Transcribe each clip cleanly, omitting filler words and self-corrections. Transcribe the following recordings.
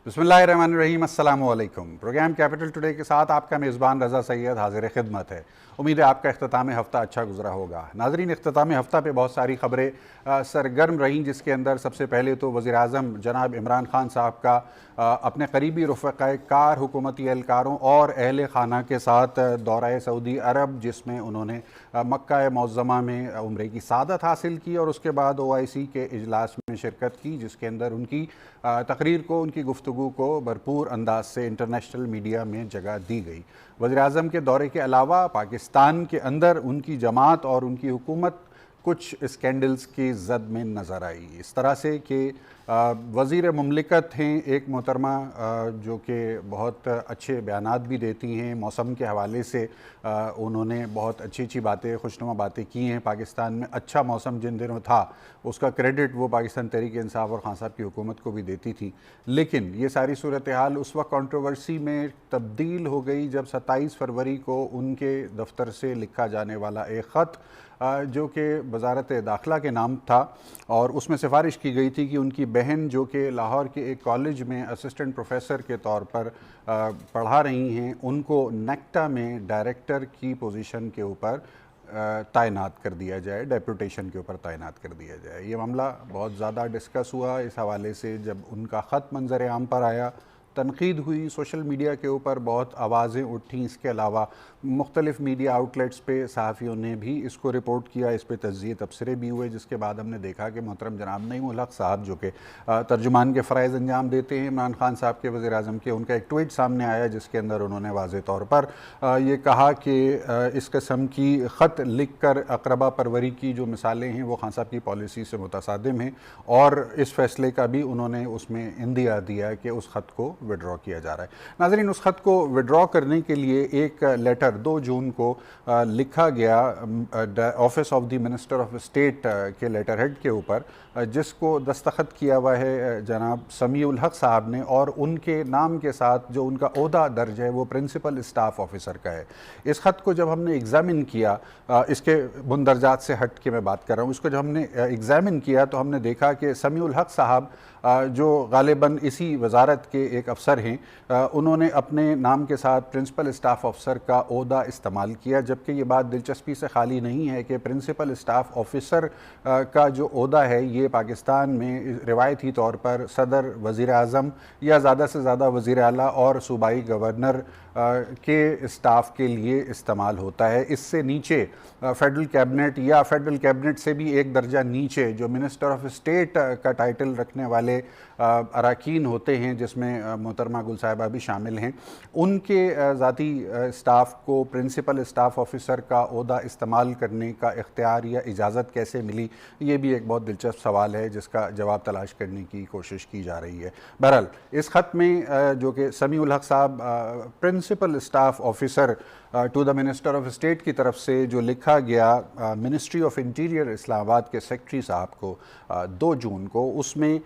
बिस्मिल्लाहिर्रहमानिर्रहीम, अस्सलामु अलैकुम। प्रोग्राम कैपिटल टुडे के साथ आपका मेज़बान रज़ा सैयद हाजिर खिदमत है। उम्मीद है आपका इख्तितामी हफ़्ता अच्छा गुजरा होगा। नाज़रीन, इख्तितामी हफ़्ता पे बहुत सारी ख़बरें सरगर्म रहीं, जिसके अंदर सबसे पहले तो वज़ीर आज़म जनाब इमरान ख़ान साहब का अपने करीबी रफ़क़ाए कार, हुकूमती एहलकारों और अहल ख़ाना के साथ दौरा सऊदी अरब, जिसमें उन्होंने मक्का मुअज़्ज़मा में उम्रे की सआदत हासिल की और उसके बाद OIC के इजलास में शिरकत की, जिसके अंदर उनकी तकरीर को, उनकी गुफ्तगू को भरपूर अंदाज से इंटरनेशनल मीडिया में जगह दी गई। वज़ीर आज़म के दौरे के अलावा पाकिस्तान के अंदर उनकी जमात और उनकी हुकूमत कुछ स्कैंडल्स की जद में नज़र आई, इस तरह से कि वज़ीर मुमलिकत हैं एक मोहतरमा जो कि बहुत अच्छे बयानात भी देती हैं मौसम के हवाले से। उन्होंने बहुत अच्छी अच्छी बातें, खुशनुमा बातें की हैं। पाकिस्तान में अच्छा मौसम जिन दिनों था उसका क्रेडिट वो पाकिस्तान तहरीक इंसाफ और खान साहब की हुकूमत को भी देती थी। लेकिन ये सारी सूरत हाल उस वक्त कंट्रोवर्सी में तब्दील हो गई जब 27 फरवरी को उनके दफ्तर से लिखा जाने वाला एक ख़त, जो कि वज़ारत दाखिला के नाम था, और उसमें सिफारिश की गई थी कि उनकी बहन जो कि लाहौर के एक कॉलेज में असिस्टेंट प्रोफेसर के तौर पर पढ़ा रही हैं, उनको नेक्टा में डायरेक्टर की पोजीशन के ऊपर तैनात कर दिया जाए, डेपुटेशन के ऊपर तैनात कर दिया जाए। ये मामला बहुत ज़्यादा डिस्कस हुआ। इस हवाले से जब उनका ख़त मंजर आम पर आया, तनकीद हुई, सोशल मीडिया के ऊपर बहुत आवाज़ें उठी। इसके अलावा मुख्तलिफ़ मीडिया आउटलेट्स पे सहाफ़ियों ने भी इसको रिपोर्ट किया, इस पर तज्ज़िये तबसरे भी हुए, जिसके बाद हमने देखा कि मोहतरम जनाब नईमुल हक़ साहब जो कि तर्जुमान के फ़राइज़ अंजाम देते हैं इमरान ख़ान साहब के वज़ीर आज़म के, उनका एक ट्वीट सामने आया जिसके अंदर उन्होंने वाज़े तौर पर ये कहा कि इस किस्म की ख़त लिख कर अक़रबा परवरी की जो मिसालें हैं वो खान साहब की पॉलिसी से मुतसादिम हैं, और इस फ़ैसले का भी उन्होंने उसमें इंदिया दिया कि उस ख़त को विड्रॉ किया जा रहा है। नाज़रीन, उस ख़त को विड्रॉ करने के लिए एक लेटर 2 जून को लिखा गया office of the minister of state के लेटर हेड के ऊपर, जिसको दस्तखत किया हुआ है जनाब समीउल हक़ साहब ने, और उनके नाम के साथ जो उनका ओहदा दर्ज है वो प्रिंसिपल स्टाफ ऑफिसर का है। इस ख़त को जब हमने एग्ज़ामिन किया, इसके मुंदरजात से हट के मैं बात कर रहा हूँ, इसको जब हमने एग्ज़ामिन किया तो हमने देखा कि समीउल हक़ साहब जो गालिबन इसी वजारत के एक अफसर हैं, उन्होंने अपने नाम के साथ प्रिंसिपल स्टाफ ऑफिसर का ओहदा इस्तेमाल किया, जबकि ये बात दिलचस्पी से खाली नहीं है कि प्रिंसिपल स्टाफ ऑफिसर का जो ओहदा है ये पाकिस्तान में रिवायती तौर पर सदर, वज़ीर आज़म या ज़्यादा से ज़्यादा वज़ीर आला और सूबाई गवर्नर के स्टाफ के लिए इस्तेमाल होता है। इससे नीचे फेडरल कैबिनेट या फेडरल कैबिनेट से भी एक दर्जा नीचे जो मिनिस्टर ऑफ स्टेट का टाइटल रखने वाले अरकान होते हैं, जिसमें मोहतरमा गुल साहिबा भी शामिल हैं, उनके ज़ाती स्टाफ को प्रिंसिपल स्टाफ ऑफिसर का ओहदा इस्तेमाल करने का इख्तियार या इजाज़त कैसे मिली, ये भी एक बहुत दिलचस्प सवाल है जिसका जवाब तलाश करने की कोशिश की जा रही है। बहरहाल, इस ख़त में जो कि समीउल हक़ साहब principal staff officer to the minister of state की तरफ से जो लिखा गया मिनिस्ट्री ऑफ इंटीरियर इस्लामाबाद के सेक्रेटरी साहब को 2 जून को, उसमें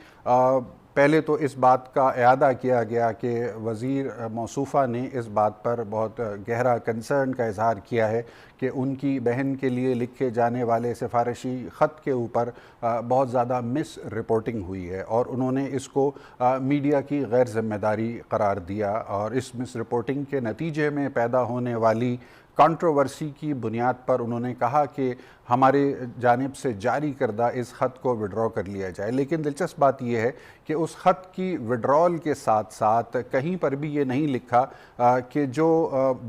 पहले तो इस बात का इयादा किया गया कि वज़ीर मौसूफ़ा ने इस बात पर बहुत गहरा कंसर्न का इज़हार किया है कि उनकी बहन के लिए लिखे जाने वाले सिफारिशी ख़त के ऊपर बहुत ज़्यादा मिस रिपोर्टिंग हुई है, और उन्होंने इसको मीडिया की गैर ज़िम्मेदारी करार दिया, और इस मिस रिपोर्टिंग के नतीजे में पैदा होने वाली कंट्रोवर्सी की बुनियाद पर उन्होंने कहा कि हमारे जानिब से जारी करदा इस ख़त को विड्रॉ कर लिया जाए। लेकिन दिलचस्प बात यह है कि उस ख़त की विड्रॉल के साथ साथ कहीं पर भी ये नहीं लिखा कि जो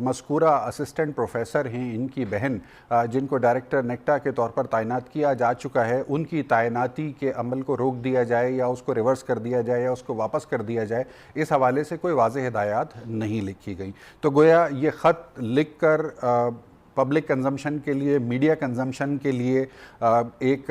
मज़कूरा असिस्टेंट प्रोफेसर हैं, इनकी बहन जिनको डायरेक्टर नेक्टा के तौर पर तैनात किया जा चुका है, उनकी तैनाती के अमल को रोक दिया जाए या उसको रिवर्स कर दिया जाए या उसको वापस कर दिया जाए। इस हवाले से कोई वाज़ेह हिदायत नहीं लिखी गई। तो गोया ये ख़त लिख कर पब्लिक कंजम्पशन के लिए, मीडिया कंजम्पशन के लिए एक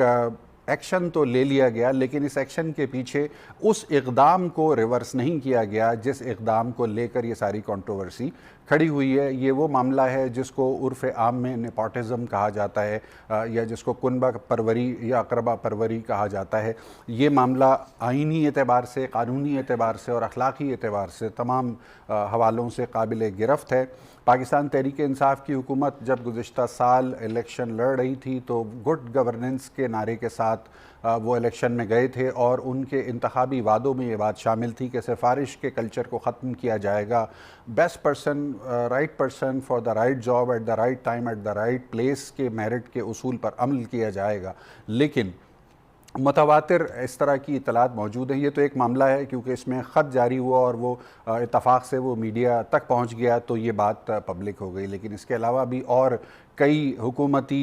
एक्शन तो ले लिया गया, लेकिन इस एक्शन के पीछे उस इक़दाम को रिवर्स नहीं किया गया जिस इक़दाम को लेकर ये सारी कंट्रोवर्सी खड़ी हुई है। ये वो मामला है जिसको उर्फ़ आम में नेपोटिज़म कहा जाता है, या जिसको कुनबा परवरी या अक़रबा परवरी कहा जाता है। ये मामला आइनी एतबार से, क़ानूनी एतबार से और अखलाक़ी एतबार से तमाम हवालों से काबिल गिरफ़्त है। पाकिस्तान तहरीक इंसाफ की हुकूमत जब गुज़िश्ता साल इलेक्शन लड़ रही थी तो गुड गवर्नेंस के नारे के साथ वो इलेक्शन में गए थे और उनके इंतखाबी वादों में ये बात शामिल थी कि सिफारिश के कल्चर को ख़त्म किया जाएगा, best person, right person for the right job at the right time at the right place के मेरिट के उसूल पर अमल किया जाएगा। लेकिन मुतवातिर इस तरह की इतलात मौजूद हैं। ये तो एक मामला है क्योंकि इसमें ख़त जारी हुआ और वो इत्तफाक से वो मीडिया तक पहुंच गया तो ये बात पब्लिक हो गई। लेकिन इसके अलावा भी और कई हुकूमती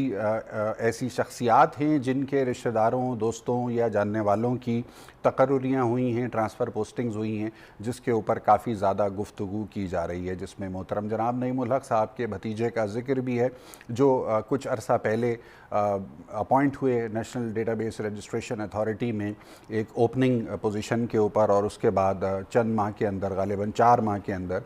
ऐसी शख्सियात हैं जिनके रिश्तेदारों, दोस्तों या जानने वालों की तकर्रुरियाँ हुई हैं, ट्रांसफ़र पोस्टिंग्स हुई हैं, जिसके ऊपर काफ़ी ज़्यादा गुफ्तगू की जा रही है, जिसमें मोहतरम जनाब नईमुल हक साहब के भतीजे का जिक्र भी है जो कुछ अरसा पहले अपॉइंट हुए नेशनल डेटाबेस रजिस्ट्रेशन अथॉरिटी में एक ओपनिंग पोजीशन के ऊपर, और उसके बाद चंद माह के अंदर, गालिबन 4 माह के अंदर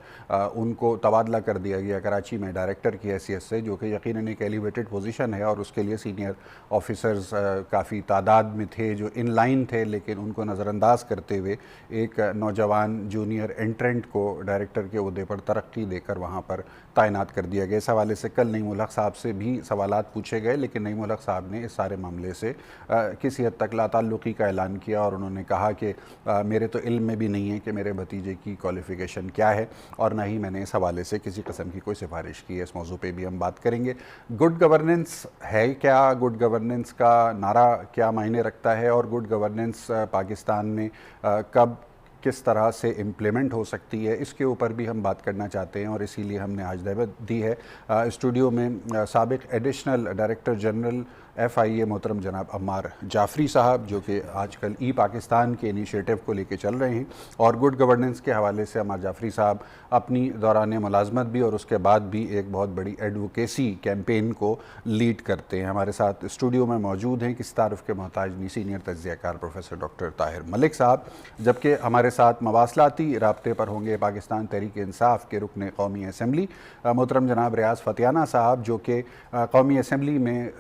उनको तबादला कर दिया गया कराची में डायरेक्टर की हैसियत से, जो कि यकीनन एक एलिवेटेड पोजीशन है और उसके लिए सीनियर ऑफिसर्स काफ़ी तादाद में थे जो इन लाइन थे, लेकिन उनको नज़रअंदाज करते हुए एक नौजवान जूनियर एंट्रेंट को डायरेक्टर के ओहदे पर तरक्की देकर वहाँ पर तैनात कर दिया गया। इस हवाले से कल नईमुल हक साहब से भी सवालात पूछे गए, लेकिन नईमुल हक साहब ने इस सारे मामले से किसी हद तक लाताल्लुकी का ऐलान किया और उन्होंने कहा कि मेरे तो इल्म में भी नहीं है कि मेरे भतीजे की क्वालिफ़िकेशन क्या है और ना ही मैंने इस हवाले से किसी किस्म की कोई सिफारिश की है। इस मौजू पे भी हम बात करेंगे। गुड गवर्नेंस है क्या, गुड गवर्नेंस का नारा क्या मायने रखता है और गुड गवर्नेंस पाकिस्तान में कब किस तरह से इम्प्लीमेंट हो सकती है, इसके ऊपर भी हम बात करना चाहते हैं और इसीलिए हमने आज दावत दी है। स्टूडियो में साबिक एडिशनल डायरेक्टर जनरल FIA मोहतरम जनाब अम्मार जाफरी साहब, जो कि आजकल ई पाकिस्तान के इनिशिएटिव को लेके चल रहे हैं, और गुड गवर्नेंस के हवाले से अम्मार जाफरी साहब अपनी दौरान मुलाजमत भी और उसके बाद भी एक बहुत बड़ी एडवोकेसी कैंपेन को लीड करते हैं। हमारे साथ स्टूडियो में मौजूद हैं किसी तारुफ के मोहताज नहीं सीनियर तज्ज़ियाकार प्रोफेसर डॉक्टर ताहिर मलिक साहब, जबकि हमारे साथ मवासलाती राब्ते पर होंगे पाकिस्तान तहरीक इंसाफ के रुकन कौमी असम्बली मोहतरम जनाब रियाज फतियाना साहब, जो कि कौमी असम्बली में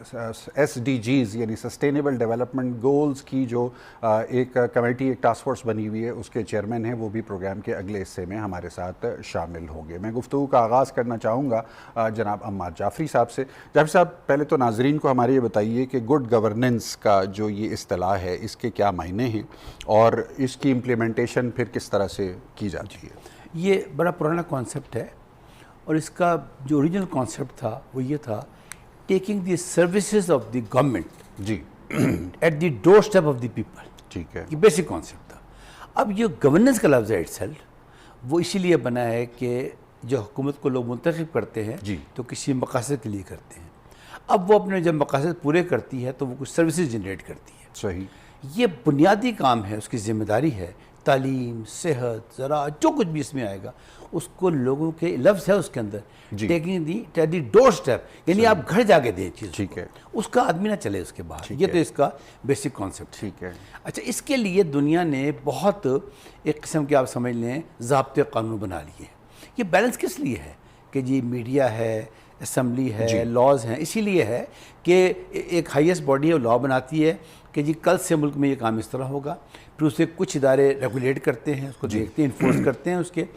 SDGs यानी सस्टेनेबल डेवलपमेंट गोल्स की जो एक कमेटी, एक टास्क फोर्स बनी हुई है, उसके चेयरमैन हैं। वो भी प्रोग्राम के अगले हिस्से में हमारे साथ शामिल होंगे। मैं गुफ्तगू का आगाज़ करना चाहूँगा जनाब अम्मार जाफरी साहब से। जाफरी साहब, पहले तो नाजरीन को हमारे ये बताइए कि गुड गवर्नेंस का जो ये इस्तिलाह है इसके क्या मायने हैं और इसकी इम्प्लीमेंटेशन फिर किस तरह से की जाती है? ये बड़ा पुराना कॉन्सेप्ट है और इसका जो ओरिजिनल कॉन्सेप्ट था वो ये था, taking the services of the government जी at the doorstep of the people. ठीक है, ये बेसिक कॉन्सेप्ट था। अब ये गवर्नेंस का लफ्ज़ है इटसेल्फ, वो इसीलिए बना है कि जो हुकूमत को लोग मुंतखब करते हैं जी, तो किसी मकासद के लिए करते हैं। अब वो अपने जब मकासद पूरे करती है तो वो कुछ सर्विसेज जनरेट करती है। सही, ये बुनियादी काम है, उसकी जिम्मेदारी है। तालीम, सेहत, ज़राअत, जो कुछ भी इसमें आएगा उसको लोगों के लफ्ज़ है उसके अंदर, टेकिंग दी डोर स्टेप, यानी आप घर जाके दें चीज़। ठीक है, उसका आदमी ना चले उसके बाहर। ये तो इसका बेसिक कॉन्सेप्ट। ठीक है। अच्छा, इसके लिए दुनिया ने बहुत एक किस्म के आप समझ लें ज़ाब्ते कानून बना लिए। ये बैलेंस किस लिए है कि जी मीडिया है, असम्बली है, लॉज हैं, इसीलिए है कि एक हाईएस्ट बॉडी है, लॉ बनाती है कि जी कल से मुल्क में ये काम इस तरह होगा, फिर उसे कुछ इदारे रेगुलेट करते हैं, उसको देखते हैं, इन्फोर्स करते हैं उसके।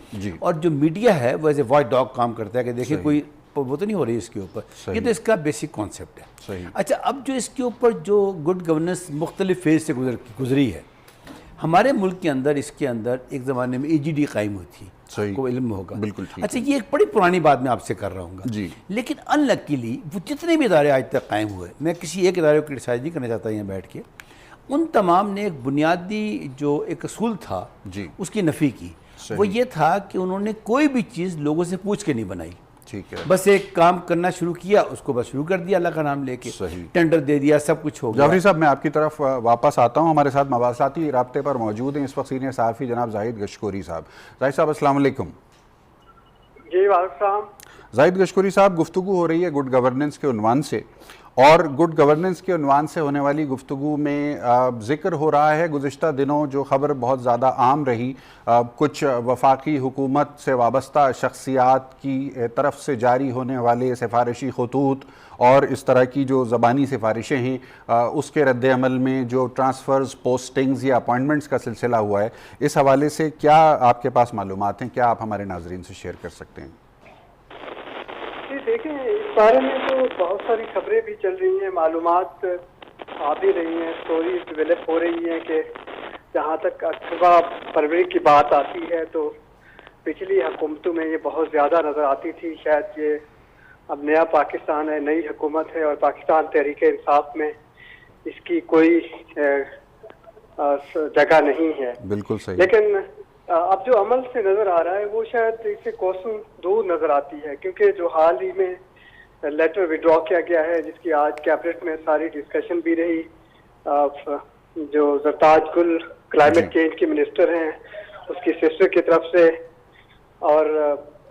और जो मीडिया है वो एज ए वॉच डॉग काम करता है कि देखिए कोई वो तो नहीं हो रही इसके ऊपर। ये तो इसका बेसिक कॉन्सेप्ट है। सही। अच्छा, अब जो इसके ऊपर जो गुड गवर्नेंस मुख्तलिफ फेज से गुजरी है हमारे मुल्क के अंदर, इसके अंदर एक ज़माने में AGD कायम हुई थी, आपको इल्म होगा। बिल्कुल ठीक। अच्छा, ये एक बड़ी पुरानी बात मैं आपसे कर रहा हूँ जी, लेकिन अनलकीली वो जितने भी इदारे आज तक कायम हुए, मैं किसी एक इदारे को क्रिटिसाइज नहीं करना चाहता यहाँ बैठ के, उन तमाम ने एक बुनियादी जो एक असूल था जी, उसकी नफ़ी की। वो ये था कि उन्होंने कोई भी चीज़ लोगों से पूछ के नहीं बनाई। ठीक है, बस एक काम करना शुरू किया, उसको बस शुरू कर दिया, अल्लाह का नाम लेके, टेंडर दे दिया, सब कुछ हो गया। जाफरी साहब, मैं आपकी तरफ वापस आता हूँ। हमारे साथ मवासाती राब्ते पर मौजूद हैं इस वक्त सीनियर सहाफ़ी जनाब जाहिद गशकोरी साहब। जाहिद साहब, अस्सलाम वालेकुम। जी वालेकुम। जाहिद गशकोरी साहब, गुफ्तगू हो रही है गुड गवर्नेंस के उन्वान से, और गुड गवर्नेंस के उन्वान से होने वाली गुफ्तगू में ज़िक्र हो रहा है गुज़िश्ता दिनों जो ख़बर बहुत ज़्यादा आम रही, कुछ वफाकी हुकूमत से वाबस्ता शख्सियात की तरफ से जारी होने वाले सिफारिशी खतूत और इस तरह की जो ज़बानी सिफारिशें हैं, उसके रद्द अमल में जो ट्रांसफ़र्स, पोस्टिंग्स या अपॉइंटमेंट्स का सिलसिला हुआ है, इस हवाले से क्या आपके पास मालूमात हैं? क्या आप हमारे नाजरीन से शेयर कर सकते हैं? जी देखें, इस बारे में तो बहुत सारी खबरें भी चल रही हैं, मालूमात आ भी रही हैं, स्टोरीज डेवलप हो रही हैं कि जहाँ तक अकबा परवरी की बात आती है तो पिछली हुकूमतों में ये बहुत ज़्यादा नज़र आती थी। शायद ये अब नया पाकिस्तान है, नई हुकूमत है और पाकिस्तान तहरीक इंसाफ में इसकी कोई जगह नहीं है। बिल्कुल सही। लेकिन अब जो अमल से नज़र आ रहा है वो शायद इससे कोसों दूर नज़र आती है, क्योंकि जो हाल ही में लेटर विड्रॉ किया गया है जिसकी आज कैबिनेट में सारी डिस्कशन भी रही, जो जरताज गुल क्लाइमेट चेंज के मिनिस्टर हैं उसकी सिस्टर की तरफ से, और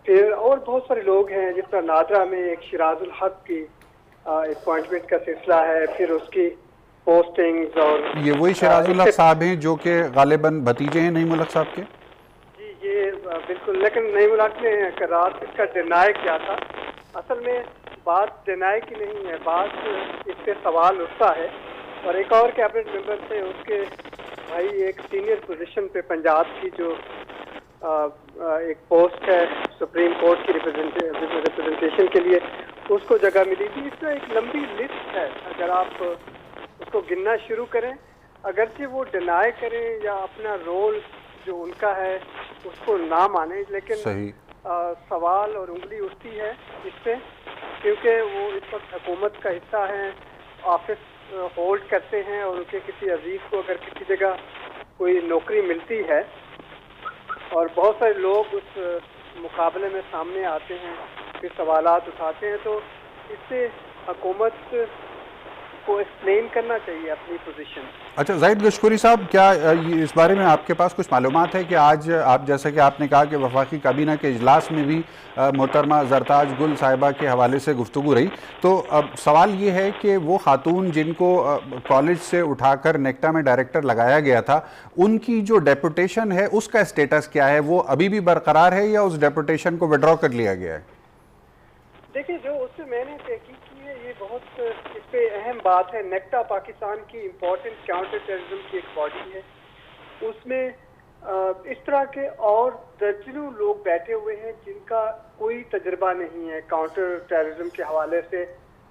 फिर और बहुत सारे लोग हैं, जिस तरह नादरा में एक शिराजुल हक की अपॉइंटमेंट का सिलसिला है, फिर उसकी पोस्टिंग्स, और ये वही शिराजुल हक साहब हैं जो कि गालिबन भतीजे हैं नईमुल हक साहब के? जी ये बिल्कुल। लेकिन नईमुल हक ने रात इसका डिनाई किया था। असल में बात डिनाई की नहीं है, बात इस पे सवाल उठता है। और एक और कैबिनेट मेंबर थे, उसके भाई एक सीनियर पोजीशन पे पंजाब की जो एक पोस्ट है सुप्रीम कोर्ट की रिप्रेजेंटेशन के लिए, उसको जगह मिली थी। इसमें एक लंबी लिस्ट है, अगर आप उसको गिनना शुरू करें, अगरचे वो डिनाई करें या अपना रोल जो उनका है उसको ना माने, लेकिन सवाल और उंगली उठती है इससे, क्योंकि वो इस वक्त हुकूमत का हिस्सा हैं, ऑफिस होल्ड करते हैं, और उनके किसी अजीज को अगर किसी जगह कोई नौकरी मिलती है और बहुत सारे लोग उस मुकाबले में सामने आते हैं, फिर सवालात उठाते हैं, तो इससे हुकूमत को एक्सप्लेन करना चाहिए अपनी पोजीशन। अच्छा जाहिद गशकोरी साहब, क्या इस बारे में आपके पास कुछ मालूमात है कि आज आप, जैसा कि आपने कहा कि वफाकी काबीना के इजलास में भी मोहतरमा जरताज गुल साहिबा के हवाले से गुफ्तगू रही, तो अब सवाल ये है कि वो खातून जिनको कॉलेज से उठाकर नेक्टा में डायरेक्टर लगाया गया था, उनकी जो डेपुटेशन है उसका स्टेटस क्या है? वो अभी भी बरकरार है या उस डेपुटेशन को विड्रॉ कर लिया गया है? देखिए, जो उससे मैंने तहकीक की है, ये बहुत इस पे अहम बात है। नेक्टा पाकिस्तान की इम्पोर्टेंट काउंटर टेररिज्म की एक बॉडी है, उसमें इस तरह के और दर्जनों लोग बैठे हुए हैं जिनका कोई तजर्बा नहीं है काउंटर टेररिज्म के हवाले से,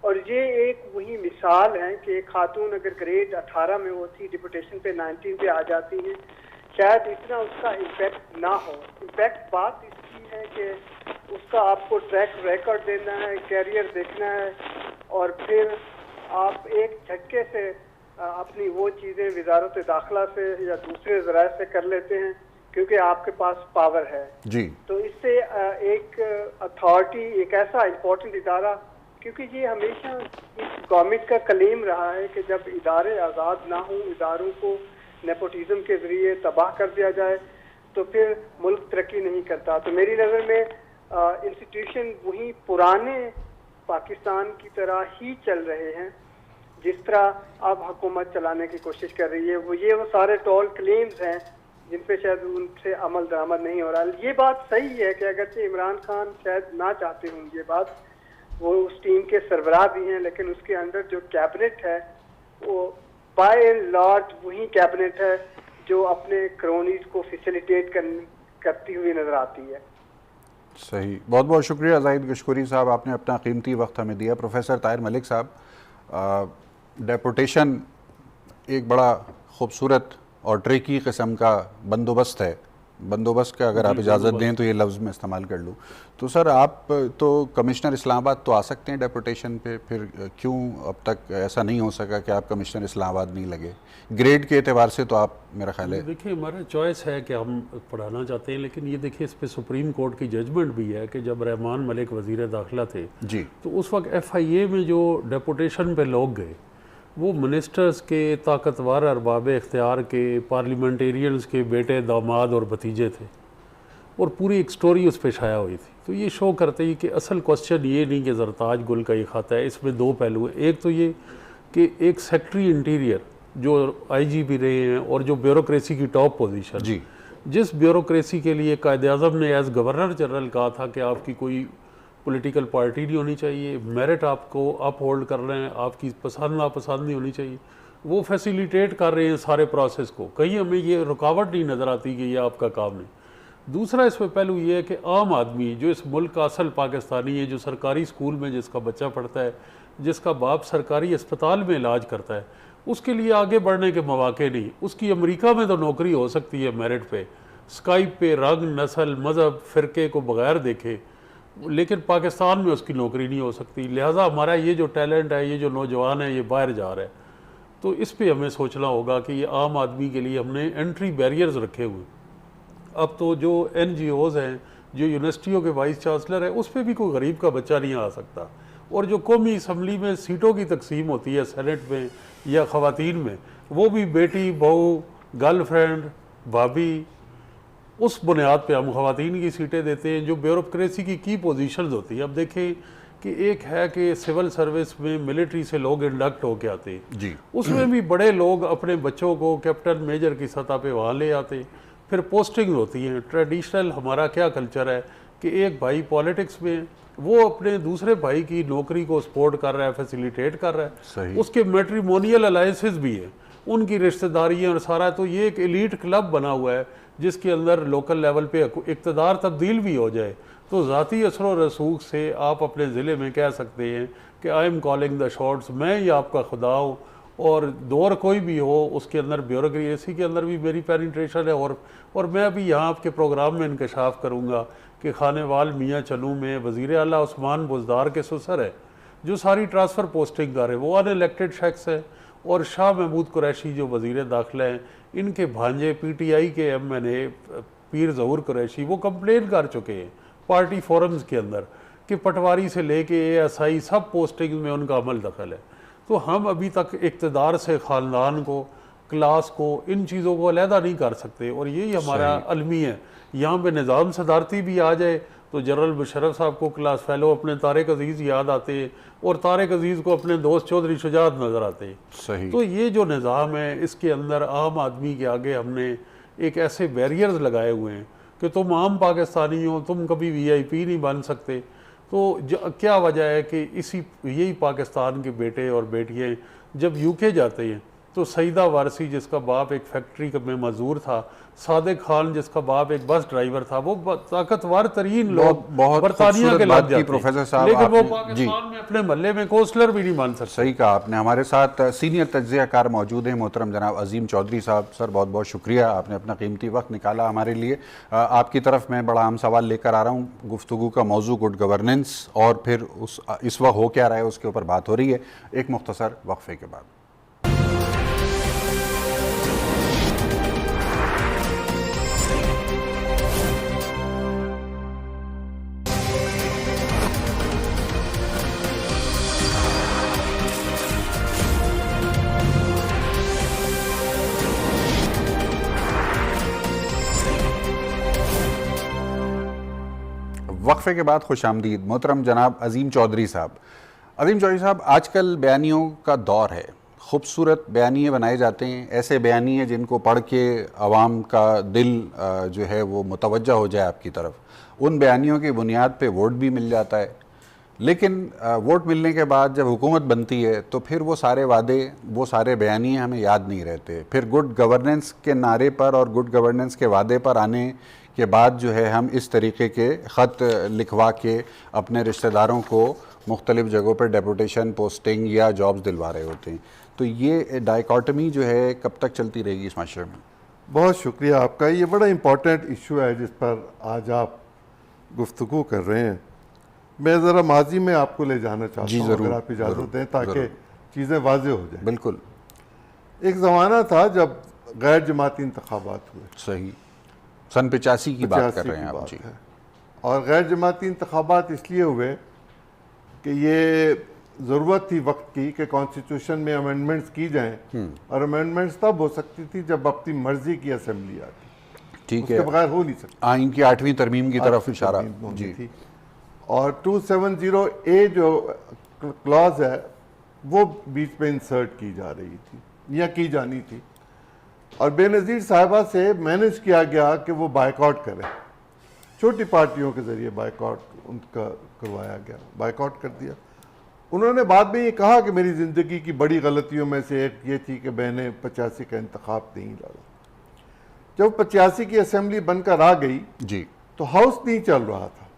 और ये एक वही मिसाल है कि एक खातून अगर ग्रेड 18 में वो थी, डिपुटेशन पे 19 पे आ जाती है, शायद इतना उसका इम्पैक्ट ना हो। इम्पैक्ट बात इसकी है कि उसका आपको ट्रैक रिकॉर्ड देना है, कैरियर देखना है, और फिर आप एक झटके से अपनी वो चीज़ें वजारत दाखिला से या दूसरे ज़राए से कर लेते हैं क्योंकि आपके पास पावर है जी। तो इससे एक अथॉरिटी, एक ऐसा इम्पोर्टेंट इदारा, क्योंकि ये हमेशा इस गवर्नमेंट का क्लेम रहा है कि जब इदारे आज़ाद ना हों, इदारों को नेपोटिज्म के ज़रिए तबाह कर दिया जाए तो फिर मुल्क तरक्की नहीं करता। तो मेरी नज़र में इंस्टीट्यूशन वही पुराने पाकिस्तान की तरह ही चल रहे हैं जिस तरह अब हुकूमत चलाने की कोशिश कर रही है। वो सारे टॉल क्लेम्स हैं जिन पे शायद उनसे अमल दरामद नहीं हो रहा। ये बात सही है कि अगरचे इमरान खान शायद ना चाहते हों ये बात, वो उस टीम के सरबराह भी हैं, लेकिन उसके अंदर जो कैबिनेट है वो बाय एंड लार्ज वही कैबिनेट है जो अपने क्रोनीज को फैसिलिटेट करती हुई नजर आती है। सही, बहुत बहुत शुक्रिया जाहिद गशकोरी साहब, आपने अपना कीमती वक्त हमें दिया। प्रोफेसर ताहिर मलिक साहब, डेपुटेशन एक बड़ा खूबसूरत और ट्रिकी किस्म का बंदोबस्त है। बंदोबस्त का अगर आप इजाज़त दें तो ये लफ्ज़ में इस्तेमाल कर लूँ तो सर, आप तो कमिश्नर इस्लामाबाद तो आ सकते हैं डेपुटेशन पे, फिर क्यों अब तक ऐसा नहीं हो सका कि आप कमिश्नर इस्लामाबाद नहीं लगे? ग्रेड के एतबार से तो आप, मेरा ख्याल है, देखिए हमारा चॉइस है कि हम पढ़ाना चाहते हैं, लेकिन ये देखिए इस पे सुप्रीम कोर्ट की जजमेंट भी है कि जब रहमान मलिक वज़ीर दाखिला थे जी, तो उस वक्त FIA में जो डेपुटेशन पे लोग गए वो मिनिस्टर्स के, ताकतवर अरबाब इख्तियार के, पार्लियामेंटेरियंस के बेटे, दामाद और भतीजे थे, और पूरी एक स्टोरी उस पर छाया हुई थी। तो ये शो करते ही कि असल क्वेश्चन ये नहीं कि जरताज गुल का ये खाता है, इसमें दो पहलू हैं। एक तो ये कि एक सेक्रेटरी इंटीरियर जो IGP रहे हैं और जो ब्यूरोक्रेसी की टॉप पोजीशन जी, जिस ब्यूरोक्रेसी के लिए कायद-ए-आज़म ने एज गवर्नर जनरल कहा था कि आपकी कोई पॉलिटिकल पार्टी नहीं होनी चाहिए, मेरिट आपको अप होल्ड कर रहे हैं, आपकी पसंद नापसंद नहीं होनी चाहिए, वो फैसिलिटेट कर रहे हैं सारे प्रोसेस को, कहीं हमें ये रुकावट नहीं नज़र आती कि ये आपका काम नहीं। दूसरा इसमें पहलू ये है कि आम आदमी जो इस मुल्क का असल पाकिस्तानी है, जो सरकारी स्कूल में जिसका बच्चा पढ़ता है, जिसका बाप सरकारी अस्पताल में इलाज करता है, उसके लिए आगे बढ़ने के मौके नहीं। उसकी अमेरिका में तो नौकरी हो सकती है मेरिट पे, स्काइप पे, रंग, नस्ल, मज़हब, फ़िरके को बगैर देखे, लेकिन पाकिस्तान में उसकी नौकरी नहीं हो सकती। लिहाजा हमारा ये जो टैलेंट है, ये जो नौजवान है, ये बाहर जा रहा है, तो इस पे हमें सोचना होगा कि ये आम आदमी के लिए हमने एंट्री बैरियर्स रखे हुए। अब तो जो NGOs हैं, जो यूनिवर्सिटियों के वाइस चांसलर है, उस पर भी कोई गरीब का बच्चा नहीं आ सकता। और जो कौमी असम्बली में सीटों की तकसीम होती है, सेनेट में या ख़वातीन में, वो भी बेटी, बहू, गर्लफ्रेंड, भाभी, उस बुनियाद पे हम ख़वातीन की सीटें देते हैं जो ब्यूरोक्रेसी की पोजीशन होती है। अब देखें कि एक है कि सिविल सर्विस में मिलिट्री से लोग इंडक्ट होके आते हैं जी, उसमें भी बड़े लोग अपने बच्चों को कैप्टन मेजर की सतह पे वहाँ ले आते, फिर पोस्टिंग होती हैं। ट्रेडिशनल हमारा क्या कल्चर है कि एक भाई पॉलिटिक्स में वो अपने दूसरे भाई की नौकरी को सपोर्ट कर रहा है, फैसिलिटेट कर रहा सही। है, उसके मैट्रिमोनियल अलायंसेस भी हैं, उनकी रिश्तेदारियाँ और सारा। तो ये एक एलीट क्लब बना हुआ है जिसके अंदर लोकल लेवल पे इक़्तिदार तब्दील भी हो जाए तो ज़ाती असर व रसूख से आप अपने ज़िले में कह सकते हैं कि I am calling the shots, मैं ही आपका खुदा हूँ। और दौर कोई भी हो उसके अंदर ब्यूरोक्रेसी के अंदर भी मेरी पेनिट्रेशन है। और मैं अभी यहाँ आपके प्रोग्राम में इंकशाफ करूँगा कि खानेवाल मियाँ चनू में वज़ीर आला उस्मान बुज़दार के ससुर है जो सारी ट्रांसफ़र पोस्टिंग कर रहे हैं, वो अनइलेक्टेड शख्स है। और शाह महमूद कुरैशी जो वज़ीर दाखिला हैं, इनके भांजे PTI के MNA पीर ज़हूर कुरैशी वो कंप्लेन कर चुके हैं पार्टी फोरम्स के अंदर कि पटवारी से लेके ASI सब पोस्टिंग में उनका अमल दखल है। तो हम अभी तक इक़्तिदार से ख़ानदान को, क्लास को, इन चीज़ों को अलहदा नहीं कर सकते। और यही हमारा अलमी है। यहाँ पे निज़ाम सदारती भी आ जाए तो जनरल मुशर्रफ साहब को क्लास फेलो अपने तारिक अजीज़ याद आते हैं और तारिक अजीज़ को अपने दोस्त चौधरी शुजात नज़र आते हैं। सही। तो ये जो निज़ाम है इसके अंदर आम आदमी के आगे हमने एक ऐसे बैरियर्स लगाए हुए हैं कि तुम आम पाकिस्तानी हो, तुम कभी VIP नहीं बन सकते। तो क्या वजह है कि यही पाकिस्तान के बेटे और बेटियाँ जब UK जाते हैं तो सईदा वारसी जिसका बाप एक फैक्ट्री में मजदूर था, सादिक खान जिसका बाप एक बस ड्राइवर था, वो ताकतवर तरीन लोग बरतानिया के लग जाते प्रोफेसर साहब, लेकिन वो पाकिस्तान में अपने महल्ले में काउंसलर भी नहीं बन सकते। सही कहा आपने। हमारे साथ सीनियर तज्ज़ियाकार मौजूद हैं मोहतरम जनाब अजीम चौधरी साहब। सर बहुत बहुत शुक्रिया, आपने अपना कीमती वक्त निकाला हमारे लिए। आपकी तरफ मैं बड़ा अहम सवाल लेकर आ रहा हूँ। गुफ्तगू का मौजू गुड गवर्नेंस और फिर इस वक्त हो क्या रहा है उसके ऊपर बात हो रही है। एक मुख्तसर वक्फे के बाद वक्फे के बाद खुश आमदीद मोहतरम जनाब अजीम चौधरी साहब। अजीम चौधरी साहब, आजकल बयानियों का दौर है, खूबसूरत बयानिए बनाए जाते हैं, ऐसे बयानिए जिनको पढ़ के आवाम का दिल जो है वो मुतवज्जा हो जाए आपकी तरफ। उन बयानियों की बुनियाद पे वोट भी मिल जाता है, लेकिन वोट मिलने के बाद जब हुकूमत बनती है तो फिर वो सारे वादे, वो सारे बयानिए हमें याद नहीं रहते। फिर गुड गवर्नेंस के नारे पर और गुड गवर्नेंस के वादे पर आने के बाद जो है हम इस तरीके के ख़त लिखवा के अपने रिश्तेदारों को मुख्तलिफ़ जगहों पर डेपुटेशन, पोस्टिंग या जॉब्स दिलवा रहे होते हैं। तो ये डाइकॉटमी जो है कब तक चलती रहेगी इस माशरे में? बहुत शुक्रिया आपका। ये बड़ा इम्पॉर्टेंट इशू है जिस पर आज आप गुफ्तगू कर रहे हैं। मैं ज़रा माजी में आपको ले जाना चाहता हूँ, अगर आप इजाज़त दें, ताकि चीज़ें वाज़े हो जाएं। बिल्कुल। एक ज़माना था जब गैर जमाती इंतखाबात हुए। सही, सन 85 की बात कर रहे हैं आप जी। और गैर जमाती इंतखाबात इसलिए हुए कि ये ज़रूरत थी वक्त की कि कॉन्स्टिट्यूशन में अमेंडमेंट्स की जाएं, और अमेंडमेंट्स तब हो सकती थी जब अपनी मर्जी की असेंबली आती, ठीक है, उसके बगैर हो नहीं सकती। आइन की 8वीं तरमीम की तरफ इशारा जी थी। और 270A जो क्लॉज है वो बीच में इंसर्ट की जा रही थी या की जानी थी, और बेनज़ीर साहिबा से मैनेज किया गया कि वो बायकॉट करें। छोटी पार्टियों के ज़रिए बायकॉट उनका करवाया गया, बायकॉट कर दिया। उन्होंने बाद में ये कहा कि मेरी ज़िंदगी की बड़ी गलतियों में से एक ये थी कि मैंने 85 का इंतखाब नहीं लड़ा। जब 85 की असेंबली बनकर आ गई जी, तो हाउस नहीं चल रहा था,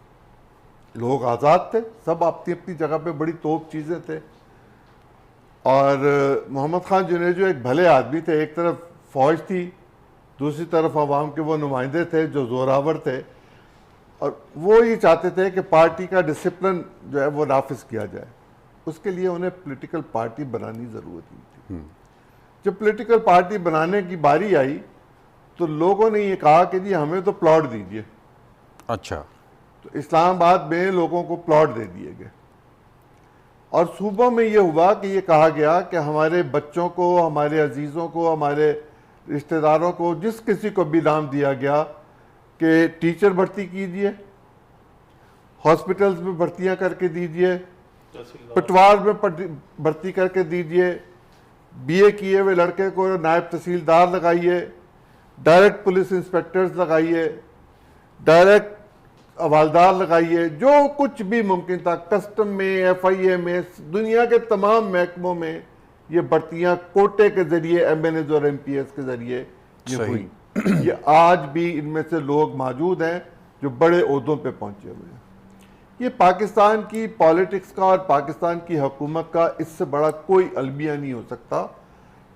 लोग आज़ाद थे, सब अपनी अपनी जगह पे बड़ी तोप चीज़ें थे। और मोहम्मद खान जुनेजो एक भले आदमी थे, एक तरफ फौज थी, दूसरी तरफ अवाम के वो नुमाइंदे थे जो जोरावर थे, और वो ये चाहते थे कि पार्टी का डिसिप्लिन जो है वो नाफिज किया जाए। उसके लिए उन्हें पॉलिटिकल पार्टी बनानी ज़रूरत थी। जब पॉलिटिकल पार्टी बनाने की बारी आई तो लोगों ने ये कहा कि जी हमें तो प्लॉट दीजिए। अच्छा। तो इस्लामाबाद में लोगों को प्लॉट दे दिए गए और सूबों में ये हुआ कि ये कहा गया कि हमारे बच्चों को, हमारे अजीज़ों को, हमारे रिश्तेदारों को, जिस किसी को भी नाम दिया गया कि टीचर भर्ती कीजिए, हॉस्पिटल्स में भर्तियां करके दीजिए, पटवार में भर्ती करके दीजिए, बीए किए हुए लड़के को नायब तहसीलदार लगाइए, डायरेक्ट पुलिस इंस्पेक्टर्स लगाइए, डायरेक्ट हवालदार लगाइए, जो कुछ भी मुमकिन था, कस्टम में, FIA में, दुनिया के तमाम महकमों में ये भर्तियां कोटे के जरिए, MNAs और MPS के जरिए ये हुई। ये आज भी इनमें से लोग मौजूद हैं जो बड़े ओहदों पे पहुंचे हुए हैं। ये पाकिस्तान की पॉलिटिक्स का और पाकिस्तान की हुकूमत का इससे बड़ा कोई अलमिया नहीं हो सकता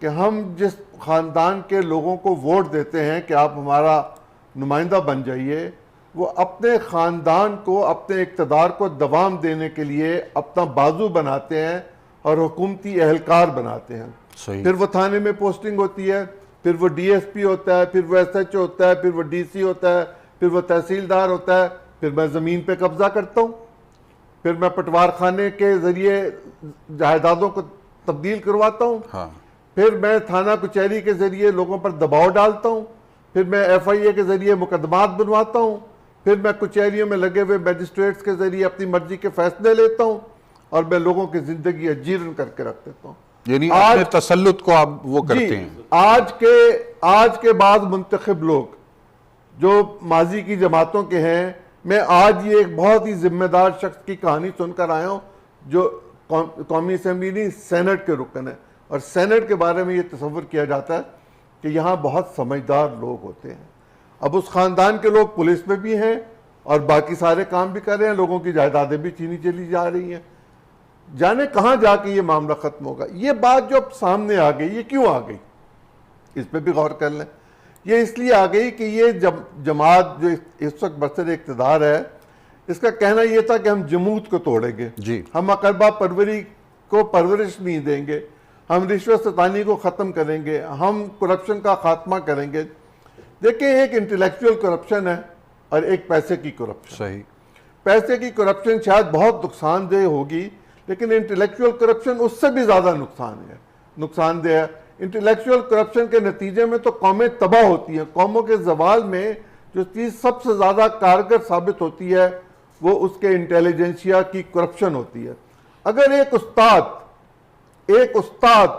कि हम जिस ख़ानदान के लोगों को वोट देते हैं कि आप हमारा नुमाइंदा बन जाइए, वो अपने ख़ानदान को, अपने इक़्तिदार को दवाम देने के लिए अपना बाजू बनाते हैं और हुकूमती एहलकार बनाते हैं। फिर वो थाने में पोस्टिंग होती है, फिर वो DSP होता है, फिर वो SHO होता है, फिर वो DC होता है, फिर वो तहसीलदार होता है, फिर मैं ज़मीन पे कब्जा करता हूँ, फिर मैं पटवार खाने के ज़रिए जायदादों को तब्दील करवाता हूँ। हाँ। फिर मैं थाना कचहरी के ज़रिए लोगों पर दबाव डालता हूँ, फिर मैं FIA के ज़रिए मुकदमात बनवाता हूँ, फिर मैं कचहरियों में लगे हुए मैजिस्ट्रेट्स के ज़रिए अपनी मर्जी के फैसले लेता हूँ और मैं लोगों की ज़िंदगी अजीर्ण करके रख देता हूँ। यानी अपने तसल्लुत को आप वो करते हैं। आज के बाद मुंतखब लोग जो माजी की जमातों के हैं, मैं आज ये एक बहुत ही जिम्मेदार शख्स की कहानी सुनकर आया हूँ जो कौमी असेंबली नहीं, सेनेट के रुकन है, और सेनेट के बारे में ये तस्वर किया जाता है कि यहाँ बहुत समझदार लोग होते हैं। अब उस ख़ानदान के लोग पुलिस में भी हैं और बाकी सारे काम भी कर रहे हैं, लोगों की जायदादें भी छीनी चली जा रही हैं। जाने कहाँ जाके ये मामला ख़त्म होगा। ये बात जो अब सामने आ गई, ये क्यों आ गई, इस पर भी गौर कर लें। ये इसलिए आ गई कि ये जमात जो इस वक्त बरसर इक़्तिदार है, इसका कहना यह था कि हम जमूत को तोड़ेंगे जी, हम अकरबा परवरी को परवरिश नहीं देंगे, हम रिश्वत सतानी को ख़त्म करेंगे, हम करप्शन का खात्मा करेंगे। देखिए, एक इंटेलेक्चुअल करप्शन है और एक पैसे की करप्शन। सही। पैसे की करप्शन शायद बहुत नुकसानदेह होगी, लेकिन इंटेलेक्चुअल करप्शन उससे भी ज़्यादा नुकसानदेह है। इंटेलेक्चुअल करप्शन के नतीजे में तो कौमें तबाह होती हैं। कौमों के जवाल में जो चीज़ सबसे ज़्यादा कारगर साबित होती है वो उसके इंटेलिजेंसिया की करप्शन होती है। अगर एक उस्ताद